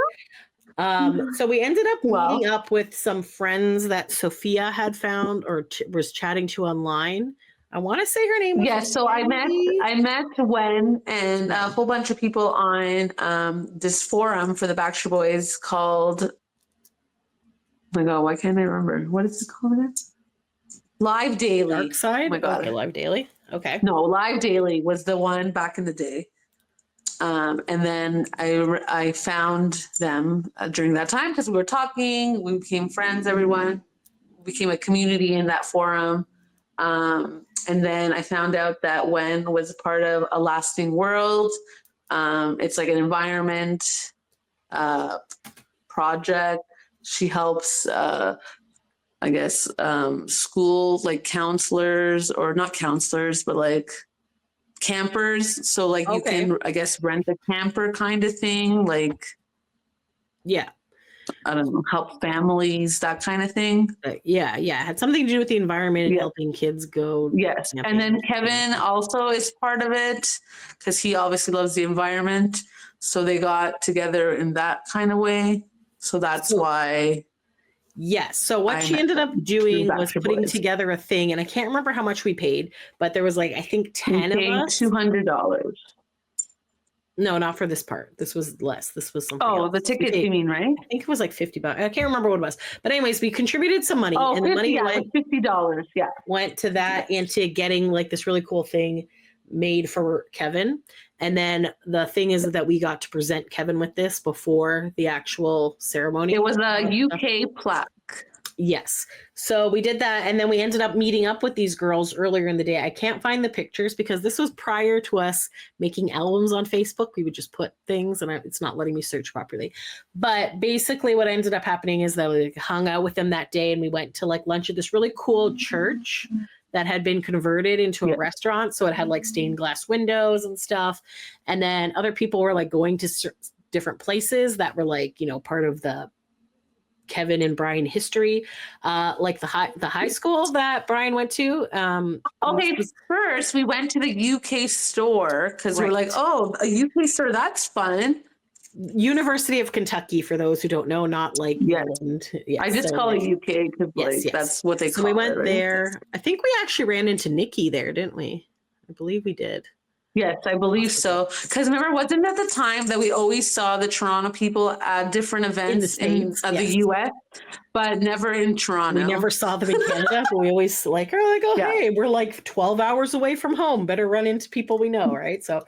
so we ended up meeting up with some friends that Sofia had found or was chatting to online. I want to say her name was Yes, so I met Wen and a whole bunch of people on this forum for the Backstreet Boys called, oh my God, why can't I remember? What is it called again? Live Daily. Dark Side? Oh my God. Okay, Live Daily. Okay. No, Live Daily was the one back in the day. And then I found them during that time because we were talking, we became friends, everyone. We became a community in that forum. And then I found out that Wen was a part of A Lasting World. It's like an environment project. She helps, I guess, school like counselors, or not counselors, but like campers. So like you can, I guess, rent a camper kind of thing. Like, yeah. I don't know, help families, that kind of thing. Yeah. It had something to do with the environment and helping kids go. Yes. And then Kevin also is part of it because he obviously loves the environment. So they got together in that kind of way. So that's why. Yes. So what she ended up doing was putting together a thing, and I can't remember how much we paid, but there was like, I think 10 of us. $200. No, not for this part. This was less. This was something. Oh, else. the ticket, you mean, right? I think it was like $50. I can't remember what it was. But anyways, we contributed some money. Oh, and the money went $50. Yeah. Went to that and to getting like this really cool thing made for Kevin. And then the thing is that we got to present Kevin with this before the actual ceremony. It was a UK plaque. Yes. So we did that. And then we ended up meeting up with these girls earlier in the day. I can't find the pictures because this was prior to us making albums on Facebook. We would just put things, and it's not letting me search properly. But basically what ended up happening is that we hung out with them that day, and we went to like lunch at this really cool church that had been converted into a restaurant. So it had like stained glass windows and stuff. And then other people were like going to different places that were like, you know, part of the Kevin and Brian history, like the high school that Brian went to. First we went to the UK store because we're like, oh, a UK store, that's fun. University of Kentucky, for those who don't know, not like England. I just call it UK because that's what they call it. So we went there. I think we actually ran into Nikki there, didn't we? I believe we did. Yes, I believe so. Because remember, wasn't that the time that we always saw the Toronto people at different events in the US, but never in Toronto? We never saw them in Canada, but we always hey, we're like 12 hours away from home. Better run into people we know, right? So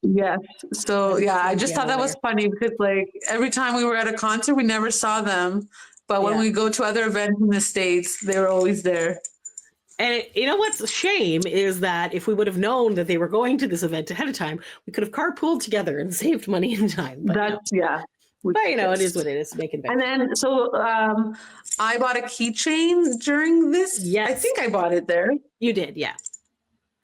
yes. So I just thought that was funny because like every time we were at a concert, we never saw them. But when we go to other events in the States, they were always there. And you know what's a shame is that if we would have known that they were going to this event ahead of time, we could have carpooled together and saved money and time. But that's But you know, it is what it is. Making and then I bought a keychain during this. Yes, I think I bought it there. You did, yeah.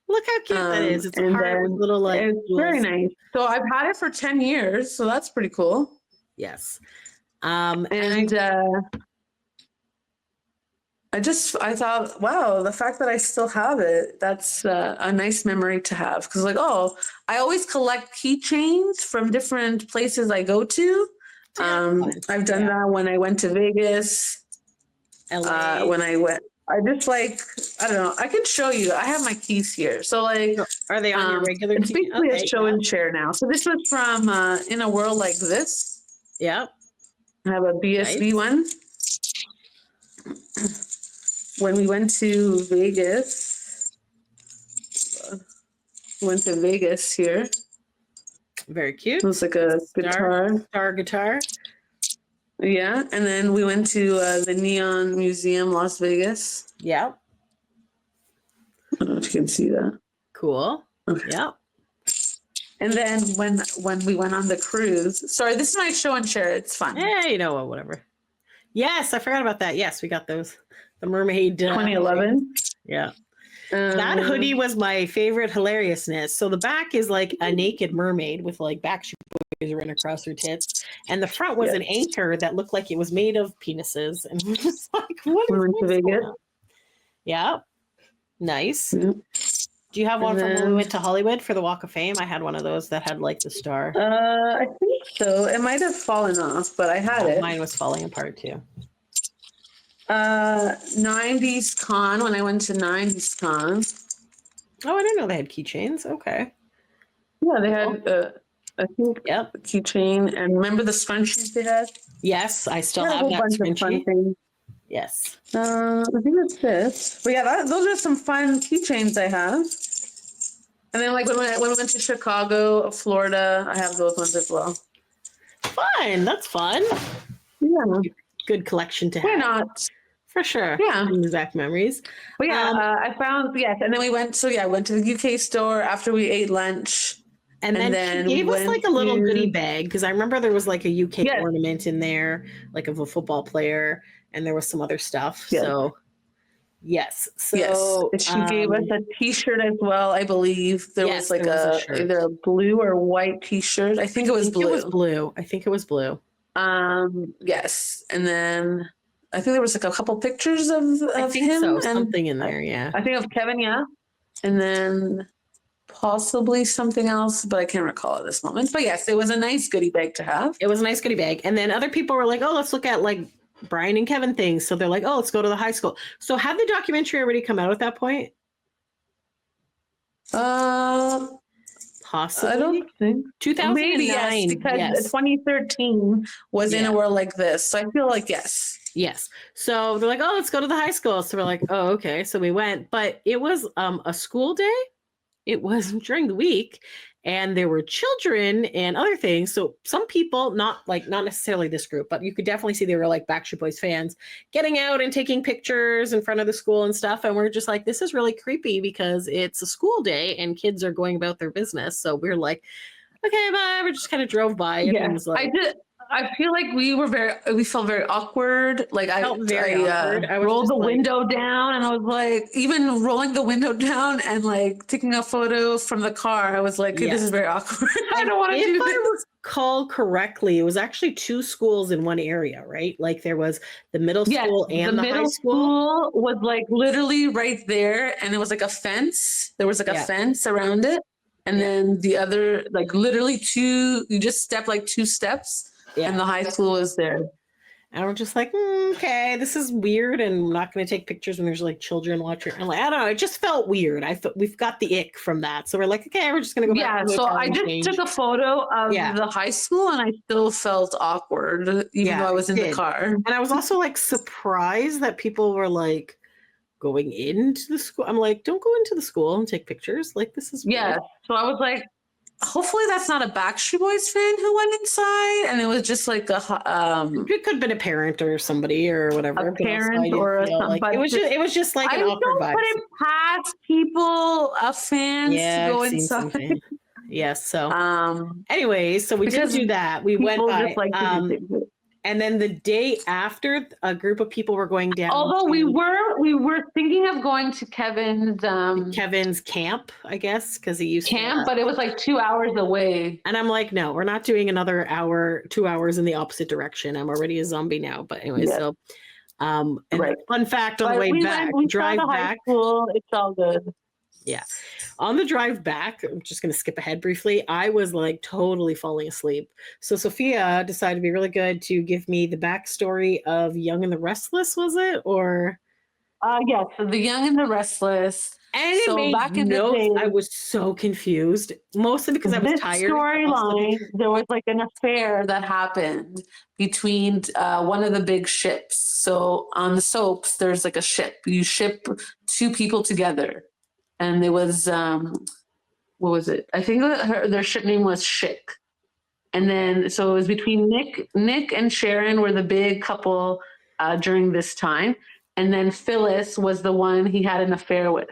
Look how cute that is. It's a hard little like. It's very nice. So I've had it for 10 years, so that's pretty cool. Yes. I thought, wow, the fact that I still have it, that's a nice memory to have. Because like, I always collect keychains from different places I go to. I've done that when I went to Vegas. LA. When I went, I just like, I don't know, I can show you. I have my keys here. So like. Are they on your regular It's basically a show and share now. So this was from In a World Like This. Yeah. I have a BSB Nice. one. When we went to Vegas, here. Very cute. It was like a guitar. Star guitar. Yeah. And then we went to the Neon Museum, Las Vegas. Yeah. I don't know if you can see that. Cool. Okay. Yeah. And then when we went on the cruise, sorry, this is my show and share. It's fun. Yeah, you know what, whatever. Yes, I forgot about that. Yes, we got those. The mermaid. 2011. Yeah. That hoodie was my favorite hilariousness. So the back is like a naked mermaid with like Backstreet Boys running across her tits. And the front was an anchor that looked like it was made of penises. And we're just like, what We is went to this Vegas. going on? Yeah. Nice. Yeah. Do you have one And from when we then- went to Hollywood for the Walk of Fame? I had one of those that had like the star. I think so. It might have fallen off, but I had it. Mine was falling apart too. 90s Con, when I went to 90s Con. Oh, I didn't know they had keychains. Okay. Yeah, they had, I think, Yep. a keychain. And remember the scrunchies they had? Yes, I still They had a have whole that bunch of fun scrunchie. things. Yes. I think that's this. But yeah, those are some fun keychains I have. And then like when we went to Chicago, Florida, I have those ones as well. Fun. That's fun. Yeah. Good collection to Why have. not? For sure. Yeah. Exact memories. But yeah, I found, yes. And then we went, I went to the UK store after we ate lunch. And then she gave us like a little goodie bag because I remember there was like a UK ornament in there, like of a football player, and there was some other stuff. Yes. So yes. So yes. She gave us a t-shirt as well, I believe. There was like either a blue or white t-shirt. I think it was blue. It was blue. I think it was blue. Yes. And then I think there was like a couple pictures of him. So and something in there, yeah. I think of Kevin, yeah. And then possibly something else, but I can't recall at this moment. But yes, it was a nice goodie bag to have. It was a nice goodie bag. And then other people were like, oh, let's look at like Brian and Kevin things. So they're like, oh, let's go to the high school. So had the documentary already come out at that point? Possibly. I don't think 2009. Maybe yes, because 2013 was in a world like this. So I feel like yes. Yes. So they're like, oh, let's go to the high school. So we're like, oh, okay. So we went, but it was a school day. It was during the week, and there were children and other things. So some people, not necessarily this group, but you could definitely see they were like Backstreet Boys fans getting out and taking pictures in front of the school and stuff. And we're just like, this is really creepy because it's a school day and kids are going about their business. So we're like, okay, bye. We just kind of drove by. And it was like, I feel like we felt very awkward. Like I felt very awkward. I rolled the window down and I was like, even rolling the window down and like taking a photo from the car. I was like, this is very awkward. I don't want to do this. If I recall correctly, it was actually two schools in one area, right? Like there was the middle school and the high school. Was like literally right there. And it was like a fence. There was like a fence around it. And then the other, like literally you just step like 2 steps. Yeah. And the high school was there. And we're just like, okay, this is weird. And I'm not going to take pictures when there's like children watching. And like, I don't know. It just felt weird. We've got the ick from that. So we're like, okay, we're just going to go back. Yeah. So I just took a photo of the high school and I still felt awkward, even though I was in the car. And I was also like surprised that people were like going into the school. I'm like, don't go into the school and take pictures. Like, this is weird. Yeah. So I was like, hopefully that's not a Backstreet Boys fan who went inside, and it was just like a it could have been a parent or somebody or whatever. A parent or something. Like, it was just like an awkward vibe. I don't put it past people, fans to go inside. Yes. So anyway, so we did do that. We went by. And then the day after, a group of people were going down. Although we were thinking of going to Kevin's camp, I guess, because he used camp, but it was like 2 hours away. And I'm like, no, we're not doing another 2 hours in the opposite direction. I'm already a zombie now. But anyway, so and fun fact on the way back, drive back. School, it's all good. Yeah. On the drive back, I'm just going to skip ahead briefly. I was like totally falling asleep. So Sophia decided to be really good to give me the backstory of Young and the Restless, was it? Or yes, so the Young and the Restless. And it made back in the day, I was so confused, mostly because I was this tired. storyline, there was like an affair that happened between one of the big ships. So on the soaps, there's like a ship. You ship two people together. And it was, what was it? I think their ship name was Schick. And then, so it was between Nick and Sharon were the big couple during this time. And then Phyllis was the one he had an affair with.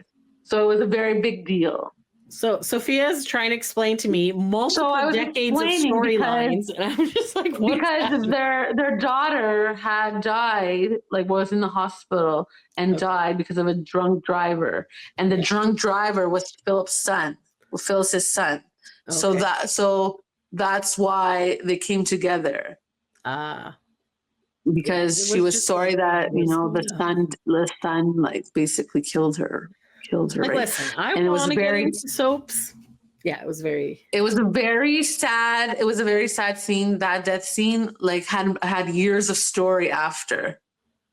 So it was a very big deal. So Sophia's trying to explain to me multiple decades of storylines, and I'm just like, what? Because their daughter had died, like was in the hospital and died because of a drunk driver, and the drunk driver was Phyllis's son. Okay. So that's why they came together. Because she was sorry that the son like basically killed her. Like, right? Listen, I want to get into soaps. Yeah, it was a very sad scene. That death scene like had years of story after.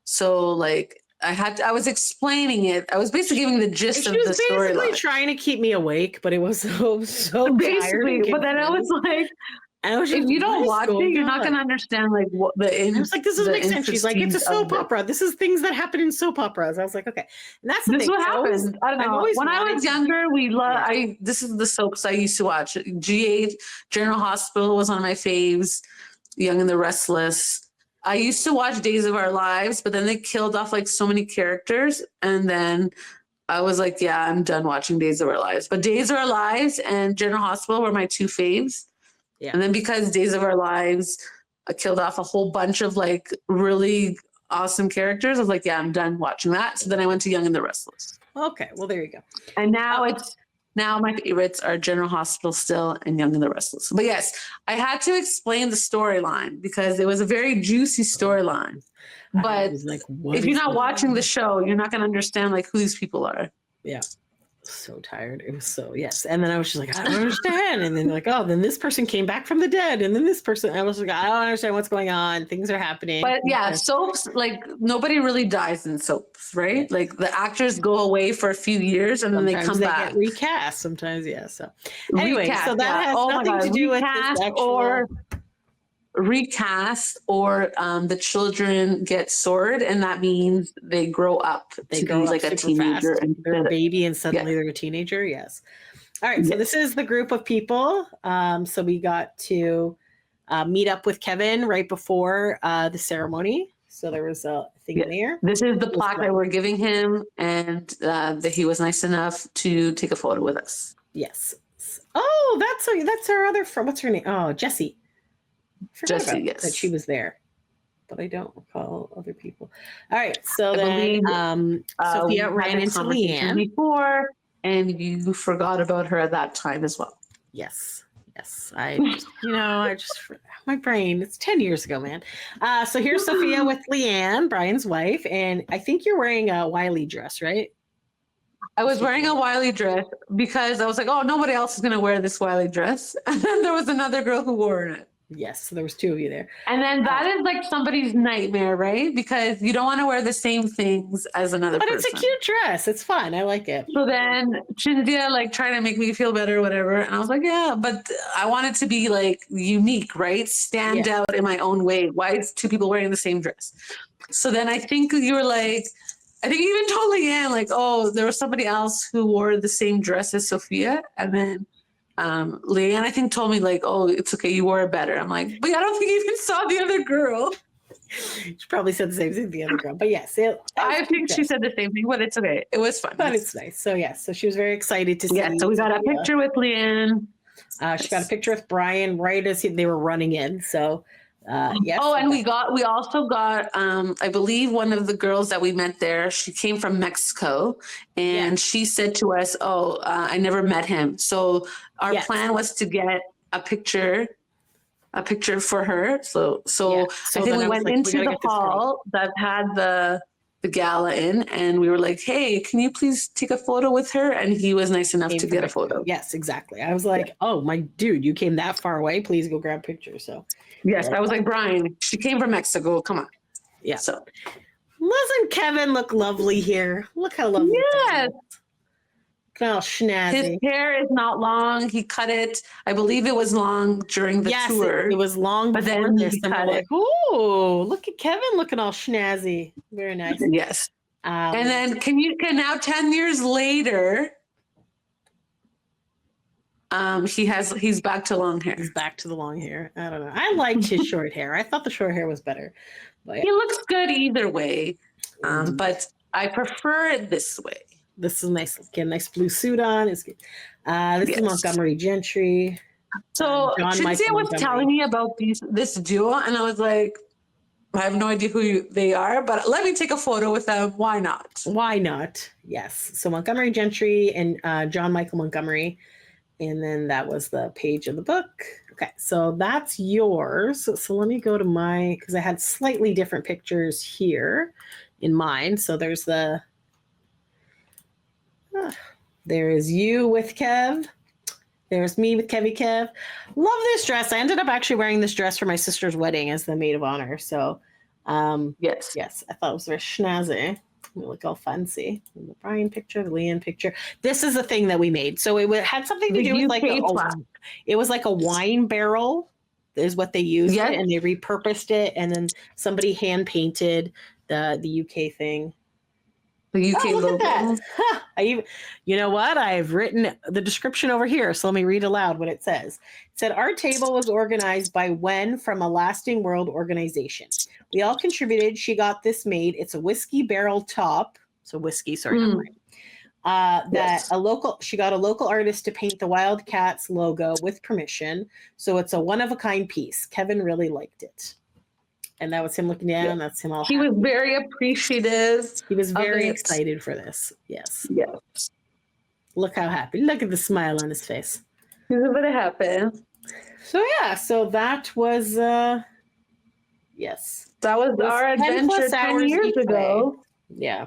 So like I was explaining it. I was basically giving the gist of the story. She was basically trying to keep me awake, but it was so basically. But then I was like, if you don't watch it, you're not going to understand like what I was like, this doesn't make sense. She's like, it's a soap opera. This is things that happen in soap operas. I was like, okay. And that's the thing. What happens. I don't know. When I was younger, this is the soaps I used to watch. GH, General Hospital was one of my faves. Young and the Restless. I used to watch Days of Our Lives, but then they killed off like so many characters. And then I was like, yeah, I'm done watching Days of Our Lives. But Days of Our Lives and General Hospital were my two faves. Yeah. And then because Days of Our Lives killed off a whole bunch of like really awesome characters, I was like, yeah, I'm done watching that. So then I went to Young and the Restless. Okay, well, there you go. And now my favorites are General Hospital still and Young and the Restless. But yes, I had to explain the storyline because it was a very juicy storyline. But like, if you're not watching the show, you're not going to understand like who these people are. Yeah. So tired. It was so, yes. And then I was just like, I don't understand. And then like, oh, then this person came back from the dead. And then this person, I was like, I don't understand what's going on. Things are happening. But yeah, soaps, like nobody really dies in soaps, right? Like the actors go away for a few years and then they come back. Get recast sometimes, yeah. So anyway, so that has nothing to do with this actual... recast or the children get sword, and that means they grow up to be like a teenager and they're a baby and suddenly they're a teenager. Yes. All right. So this is the group of people. So we got to meet up with Kevin right before the ceremony. So there was a thing there. This is the plaque that we're giving him, and that he was nice enough to take a photo with us. Yes. Oh, that's our other friend. What's her name? Oh, Jessie. Jessie, yes. That she was there, but I don't recall other people. All right, so then Sofia ran into Leanne before, and you forgot about her at that time as well. Yes. I just my brain. It's 10 years ago, man. So here's Sofia with Leanne, Brian's wife, and I think you're wearing a Wiley dress, right? I was wearing a Wiley dress because I was like, oh, nobody else is going to wear this Wiley dress, and then there was another girl who wore it. Yes, so there was two of you there. And then that is like somebody's nightmare, right? Because you don't want to wear the same things as another person. But it's a cute dress. It's fun. I like it. So then Cinzia like trying to make me feel better or whatever. And I was like, yeah, but I want it to be like unique, right? Stand out in my own way. Why is two people wearing the same dress? So then I think you were like, I think you even told Leanne like, oh, there was somebody else who wore the same dress as Sofia. And then Leanne, I think, told me like, oh, it's okay, you wore it better. I'm like, but I don't think you even saw the other girl. She probably said the same thing as the other girl. But yes, I think she said the same thing, but it's okay. It was fun. But it's nice. So yes, so she was very excited to see. Yeah, so we got a picture with Leanne. She got a picture with Brian right as they were running in. So yes. Oh, and we also got I believe one of the girls that we met there, she came from Mexico, and she said to us, oh, I never met him. So our plan was to get a picture for her. So I think we went into the hall that had the gala in, and we were like, hey, can you please take a photo with her? And he was nice enough to get a photo. Yes, exactly. I was like, oh, my dude, you came that far away. Please go grab pictures. So yes, I was like, Brian, she came from Mexico. Come on. Yeah. So doesn't Kevin look lovely here? Look how lovely. Yes. all snazzy. His hair is not long. He cut it. I believe it was long during the tour. It was long but before then this. he And we're cut like, ooh, look at Kevin looking all snazzy. Very nice. Yes. And then can now 10 years later, he's back to long hair. He's back to the long hair. I don't know. I liked his short hair. I thought the short hair was better. But He looks good either way. But I prefer it this way. this is nice. Get a nice blue suit on. It's good. This is Montgomery Gentry. So John Cinzia Michael was Montgomery. telling me about this duo, and I was like, I have no idea who they are, but let me take a photo with them. Why not? Why not? Yes. So Montgomery Gentry and John Michael Montgomery. And then that was the page of the book. Okay, so that's yours. So let me go to because I had slightly different pictures here in mine. So there's there is you with Kev. There's me with Kevy Kev. Love this dress. I ended up actually wearing this dress for my sister's wedding as the maid of honor. So Yes. I thought it was very snazzy. We look all fancy. The Brian picture, the Leanne picture. This is the thing that we made. So it had something to do with like it was like a wine barrel is what they used it, and they repurposed it, and then somebody hand painted the UK thing. The UK look logo. at that. Huh. You know what? I've written the description over here. So let me read aloud what it says. It said, our table was organized by Wen from A Lasting World organization. We all contributed. She got this made. It's a whiskey barrel top. So whiskey, sorry, not wine. She got a local artist to paint the Wildcats logo with permission. So it's a one-of-a-kind piece. Kevin really liked it. And that was him looking down. That's him all He was very appreciative. He was very excited for this. Yes. Yes. Look how happy. Look at the smile on his face. He's a bit happy. So yeah, so that was yes. That was our adventure 10 years ago. Yeah.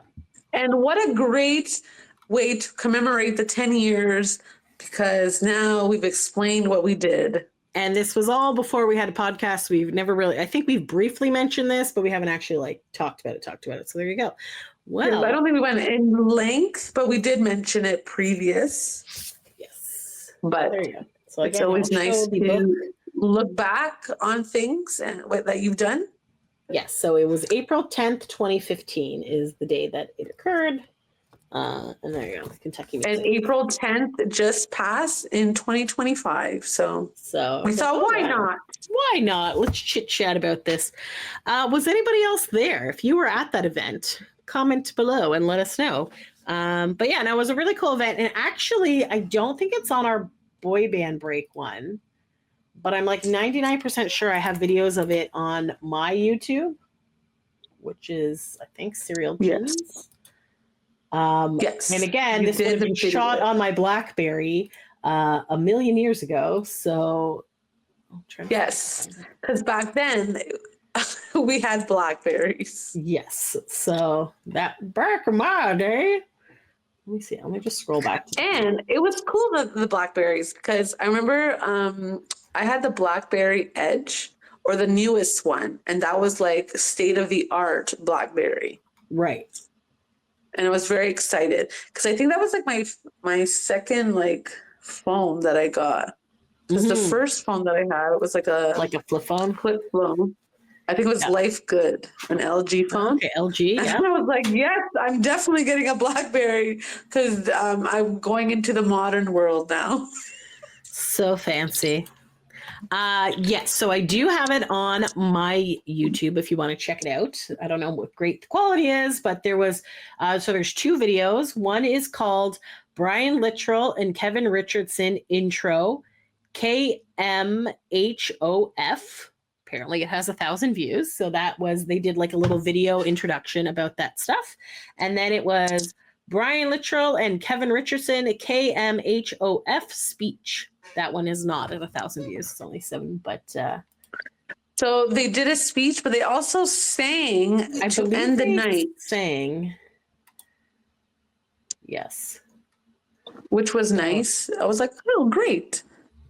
And what a great way to commemorate the 10 years, because now we've explained what we did. And this was all before we had a podcast. We've never really, I think we've briefly mentioned this, but we haven't actually talked about it. So there you go. Well, I don't think we went in length, but we did mention it previous. Yes. But there you go. So it's always nice to look back on things and what that you've done. Yes. So it was April 10th, 2015 is the day that it occurred. And there you go, Kentucky Music. And April 10th just passed in 2025. So we thought, why not? Why not? Let's chit chat about this. Was anybody else there? If you were at that event, comment below and let us know. But yeah, no, it was a really cool event. And actually, I don't think it's on our boy band break one, but I'm like 99% sure I have videos of it on my YouTube, which is, I think, Serial Jeans. Yes. Yes. And again, this would have been shot on my BlackBerry a million years ago. So, yes, because back then we had Blackberries. Yes. So that back in my day. Let me see. Let me just scroll back. And it was cool, the Blackberries, because I remember I had the BlackBerry Edge, or the newest one, and that was like state of the art BlackBerry. Right. And I was very excited because I think that was like my second like phone that I got. Because the first phone that I had, it was like a flip phone. Flip phone. I think it was Life Good, an LG phone. Okay, LG. Yeah. And I was like, yes, I'm definitely getting a BlackBerry because I'm going into the modern world now. So fancy. Yes, so I do have it on my YouTube if you want to check it out. I don't know what great the quality is, but there was so there's two videos. One is called Brian Littrell and Kevin Richardson intro, KMHOF. Apparently it has 1,000 views. So they did like a little video introduction about that stuff. And then it was Brian Littrell and Kevin Richardson, KMHOF speech. That one is not at 1,000 views. It's only 7, but so they did a speech, but they also sang to end the night. Sang, yes, which was nice. I was like, oh, great.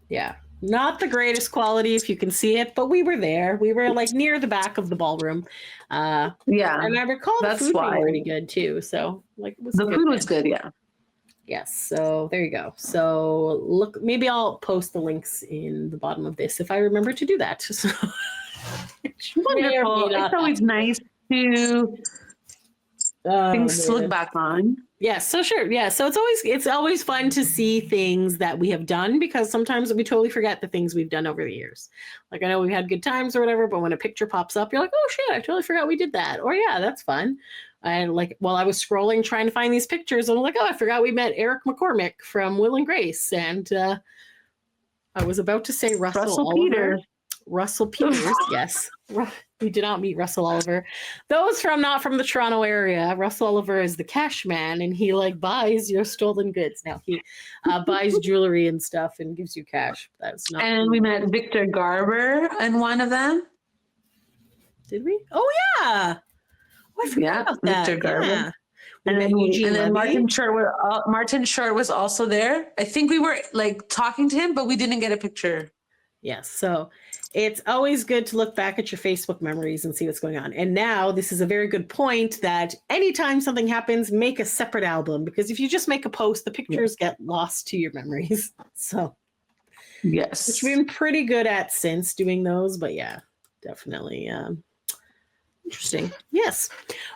Yeah, not the greatest quality if you can see it, but we were there. We were like near the back of the ballroom. Yeah, and I recall that's the food why. being pretty good too. So like, the food was good. Yeah. Yes, so there you go. So look, maybe I'll post the links in the bottom of this if I remember to do that. So, Wonderful. It's always nice to things to look back on. Yeah, so sure. Yeah, so it's always fun to see things that we have done, because sometimes we totally forget the things we've done over the years. Like, I know we've had good times or whatever, but when a picture pops up, you're like, oh shit, I totally forgot we did that. Or yeah, that's fun. And like, while I was scrolling trying to find these pictures, I'm like, oh, I forgot we met Eric McCormick from Will and Grace, and I was about to say Russell Oliver. Russell Peters, yes. We did not meet Russell Oliver. Those not from the Toronto area. Russell Oliver is the cash man, and he like buys your stolen goods. Now he buys jewelry and stuff and gives you cash. That's not. And we met Victor Garber in one of them. Did we? Oh yeah. Oh, I forgot about that. Victor Garber. Yeah. And then Martin Short was also there. I think we were like talking to him, but we didn't get a picture. Yes. So it's always good to look back at your Facebook memories and see what's going on. And now this is a very good point that anytime something happens, make a separate album, because if you just make a post, the pictures get lost to your memories. So yes, which we've been pretty good at since doing those, but yeah, definitely interesting. Yes.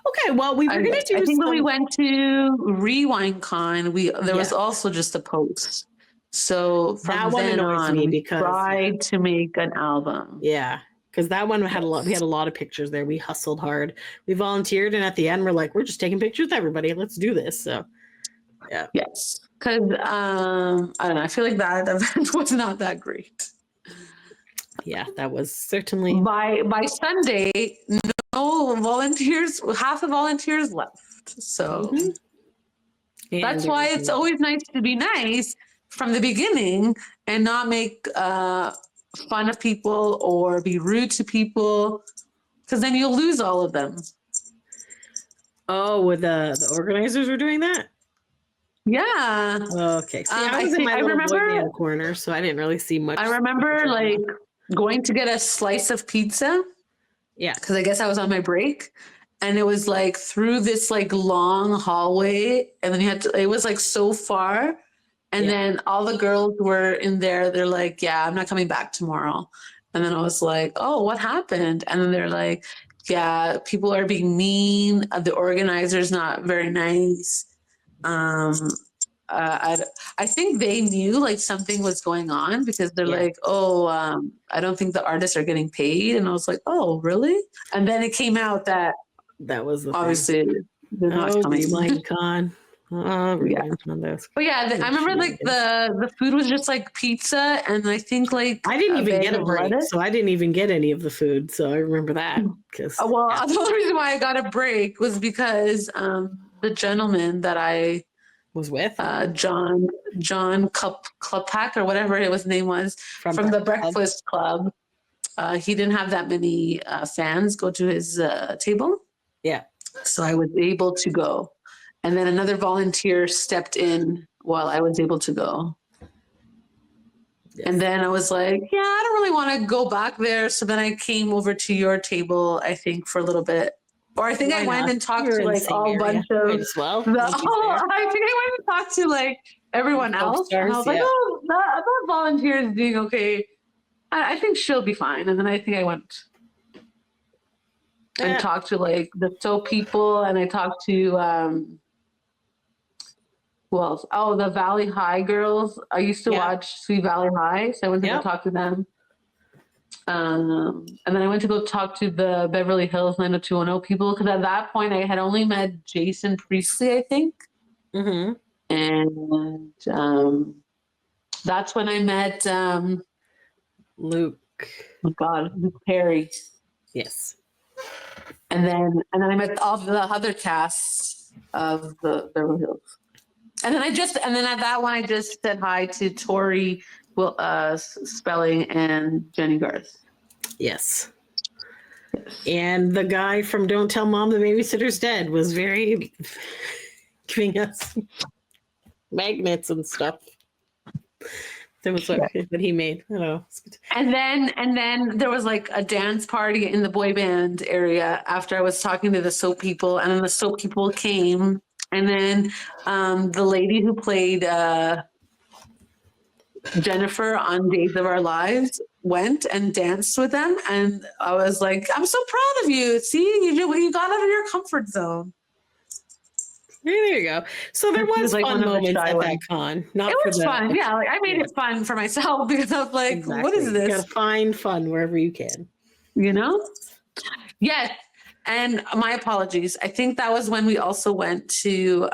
Okay. Well, we were going to do. I think when we went to Rewind Con, there was also just a post. So from that one then annoys on, me we because tried to make an album. Yeah, because that one had a lot. We had a lot of pictures there. We hustled hard. We volunteered, and at the end, we're like, we're just taking pictures with everybody. Let's do this. So, yeah. Yes, because I don't know. I feel like that event was not that great. Yeah, that was certainly. By Sunday, no volunteers. Half the volunteers left. So that's why it's always nice to be nice from the beginning and not make fun of people or be rude to people, because then you'll lose all of them. Oh, with the organizers were doing that? Yeah. Okay. See, I was in my little boy band corner, so I didn't really see much. I remember like going to get a slice of pizza. Yeah. Because I guess I was on my break. And it was like through this like long hallway, and then it was like so far. And then all the girls were in there. They're like, yeah, I'm not coming back tomorrow. And then I was like, oh, what happened? And then they're like, yeah, people are being mean. The organizer's not very nice. I think they knew like something was going on, because they're like, oh, I don't think the artists are getting paid. And I was like, oh, really? And then it came out that was the obviously they're not coming. Like con. Oh, yeah. But yeah, I remember like the food was just like pizza, and I think like I didn't even get a break, so I didn't even get any of the food. So I remember that. The only reason why I got a break was because the gentleman that I was with, John Klupak or whatever his name was, from the Breakfast Club. He didn't have that many fans go to his table. Yeah, so I was able to go. And then another volunteer stepped in while I was able to go. Yes. And then I was like, yeah, I don't really want to go back there. So then I came over to your table, I think, for a little bit. Or I think I went and talked to like a bunch of I think I went and talked to like everyone else. And I was like, oh, that volunteer is doing okay. I think she'll be fine. And then I think I went and talked to like the soap people, and I talked to who else? Oh, the Valley High girls. I used to watch Sweet Valley High, so I went to go talk to them. And then I went to go talk to the Beverly Hills 90210 people, because at that point I had only met Jason Priestley, I think. Mm-hmm. And that's when I met Luke. Oh God, Luke Perry. Yes. And then I met all the other casts of the Beverly Hills. And then at that one I just said hi to Tori Spelling and Jenny Garth. Yes. And the guy from Don't Tell Mom the Babysitter's Dead was very giving us magnets and stuff. That was what he made. I don't know. And then there was like a dance party in the boy band area after I was talking to the soap people, and then the soap people came And then the lady who played Jennifer on Days of Our Lives went and danced with them. And I was like, I'm so proud of you. See, you got out of your comfort zone. There you go. So there was like fun moments at that con. Not it for was the, fun. Yeah, like I made it fun for myself because I was like, exactly. what is this? You gotta find fun wherever you can. You know? Yes. And my apologies. I think that was when we also went to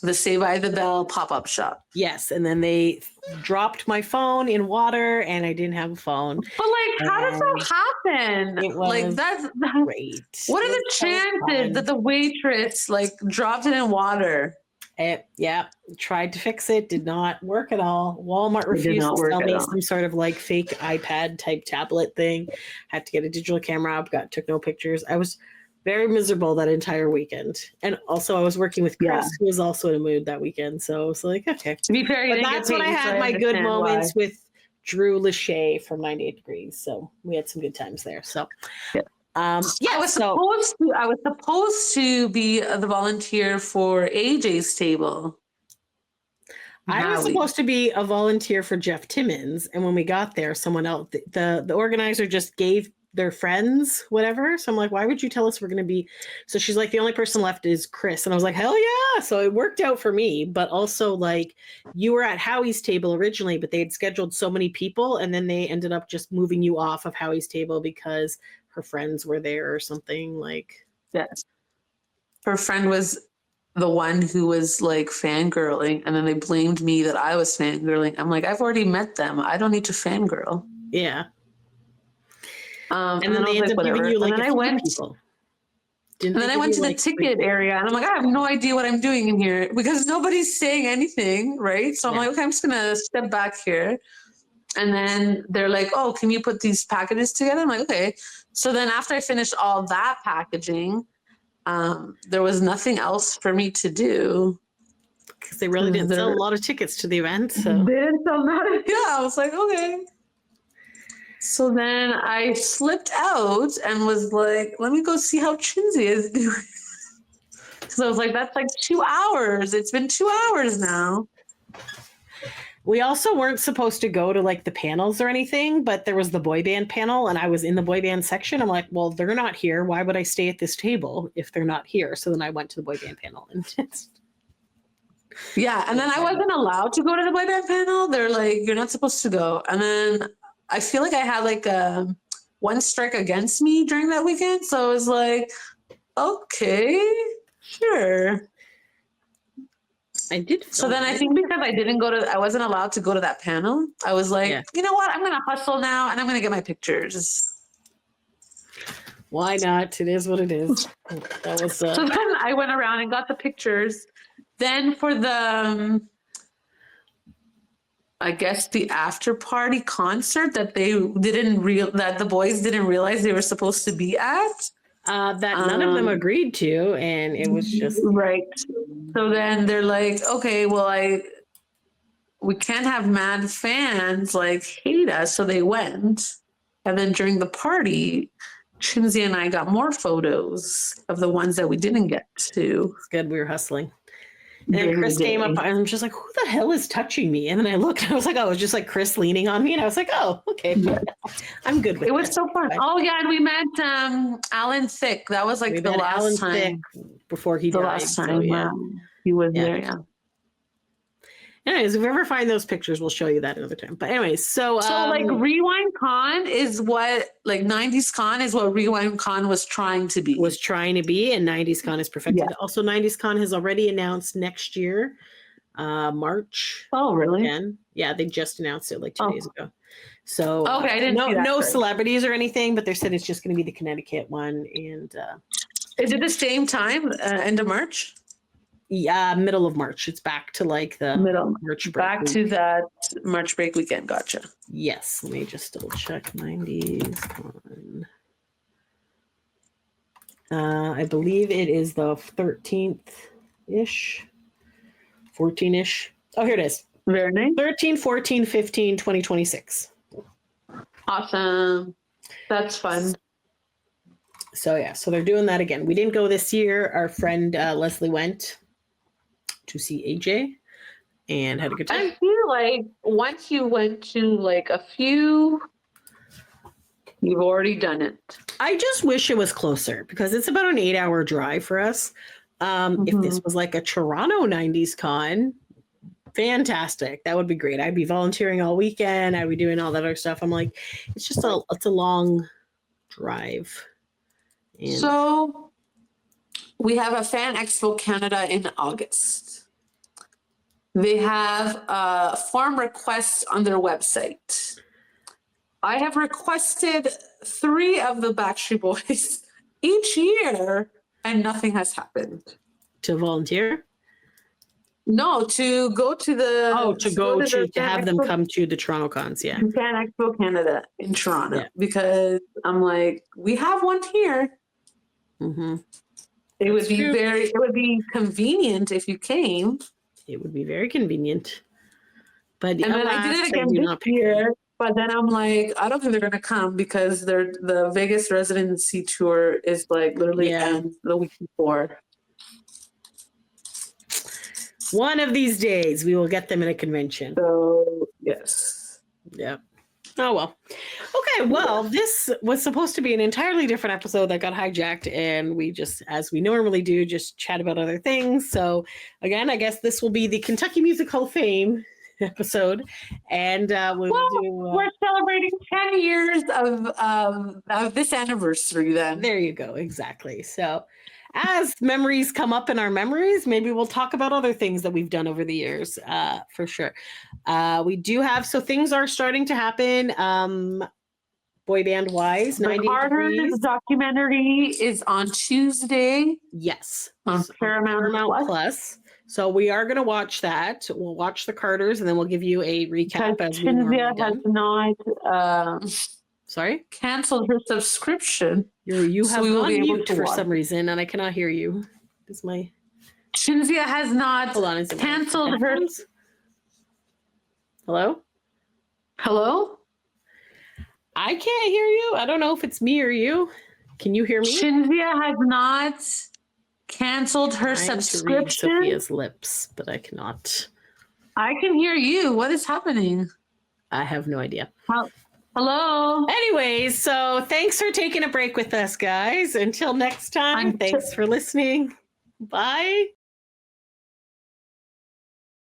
the Saved by the Bell pop-up shop. Yes, and then they dropped my phone in water, and I didn't have a phone. But like, how does that happen? It was Like that's great. What are the chances that the waitress like dropped it in water? Yeah, tried to fix it, did not work at all. Walmart refused to sell me some sort of like fake iPad type tablet thing. Had to get a digital camera up, took no pictures. I was very miserable that entire weekend. And also I was working with Chris, who was also in a mood that weekend. So I was like, okay. To be fair, but that's when I had my good moments with Drew Lachey from 98 Degrees. So we had some good times there. So I was supposed to be the volunteer for AJ's table. I was supposed to be a volunteer for Jeff Timmons, and when we got there, someone else, the organizer just gave their friends whatever. So I'm like, why would you tell us we're going to be? So she's like, the only person left is Chris, and I was like, hell yeah! So it worked out for me, but also like you were at Howie's table originally, but they had scheduled so many people, and then they ended up just moving you off of Howie's table because her friends were there or something like. Yes. Her friend was the one who was like fangirling, and then they blamed me that I was fangirling. I'm like, I've already met them. I don't need to fangirl. Yeah. And then they ended up giving you like I went to the ticket area, and I'm like, I have no idea what I'm doing in here because nobody's saying anything, right? So I'm like, okay, I'm just gonna step back here. And then they're like, oh, can you put these packages together? I'm like, okay. So then after I finished all that packaging, there was nothing else for me to do. Because they really didn't sell a lot of tickets to the event. So they didn't sell none. Yeah, I was like, okay. So then I slipped out and was like, let me go see how Cinzia is doing. So I was like, that's like 2 hours. It's been 2 hours now. We also weren't supposed to go to like the panels or anything, but there was the boy band panel and I was in the boy band section. I'm like, well, they're not here. Why would I stay at this table if they're not here? So then I went to the boy band panel and yeah. And then I wasn't allowed to go to the boy band panel. They're like, you're not supposed to go. And then I feel like I had like a one strike against me during that weekend. So I was like, okay, sure. I did. So then I think because I wasn't allowed to go to that panel. I was like, you know what? I'm going to hustle now and I'm going to get my pictures. Why not? It is what it is. That was. So then I went around and got the pictures. Then for the, I guess the after party concert that that the boys didn't realize they were supposed to be at. That none of them agreed to, and it was just right. So then they're like, okay, well, we can't have mad fans like hate us, so they went. And then during the party, Cinzia and I got more photos of the ones that we didn't get to. It's good. We were hustling. And then Chris came up, and I'm just like, who the hell is touching me? And then I looked, and I was like, oh, it was just like Chris leaning on me. And I was like, oh, okay. I'm good with it. It was so fun. Oh, yeah. And we met Alan Thicke. That was like the last Alan time. Thicke before he died. The last time. So, he was there, yeah. Anyways, if we ever find those pictures, we'll show you that another time. But anyways, so like Rewind Con is what, like 90s Con is what Rewind Con was trying to be. And 90s Con is perfected. Yeah. Also, 90s Con has already announced next year, March. Oh, really? Again. Yeah, they just announced it like 2 days ago. So okay, I didn't see that no celebrities or anything, but they said it's just going to be the Connecticut one. And is it the same time, end of March? Yeah, middle of March. It's back to like the middle March break. Back to that March break weekend. Gotcha. Yes. Let me just double check 90s Con. I believe it is the 13th-ish, 14-ish. Oh, here it is. Very nice. 13, 14, 15, 2026. Awesome. That's fun. So they're doing that again. We didn't go this year. Our friend Leslie went to see AJ and had a good time. I feel like once you went to like a few, you've already done it. I just wish it was closer because it's about an 8-hour drive for us. If this was like a Toronto 90s con, fantastic. That would be great. I'd be volunteering all weekend. I'd be doing all that other stuff. I'm like, it's a long drive. And So we have a Fan Expo Canada in August. They have form requests on their website. I have requested 3 of the Backstreet Boys each year, and nothing has happened. to volunteer? No, to go to the To have them come to the Toronto cons, yeah. Fan Expo Canada in Toronto, Yeah. because I'm like, we have one here. Mm-hmm. It would be convenient if you came. It would be very convenient. But And then I did it again this year, but then I'm like, I don't think they're gonna come because the Vegas residency tour is like literally ends the week before. One of these days we will get them at a convention. So yes. Yeah. Oh well. Okay, well, this was supposed to be an entirely different episode that got hijacked, and we just, as we normally do, just chat about other things. So again, I guess this will be the Kentucky Music Hall of Fame episode, and we're celebrating 10 years of this anniversary then. There you go, exactly. So as memories come up in our memories, maybe we'll talk about other things that we've done over the years, for sure. We do have, so things are starting to happen, boy band wise. The Carter's documentary is on Tuesday. Yes. On Paramount Plus. So we are going to watch that. We'll watch the Carters, and then we'll give you a recap. As Cinzia has not sorry? canceled her subscription. You have gone mute for some reason, and I cannot hear you. Is my Cinzia has not canceled her. Hello? Hello? I can't hear you. I don't know if it's me or you. Can you hear me? Cinzia has not canceled her subscription. Sophia's lips, but I cannot. I can hear you. What is happening? I have no idea. Hello. Anyways, so thanks for taking a break with us, guys. Until next time, thanks for listening. Bye.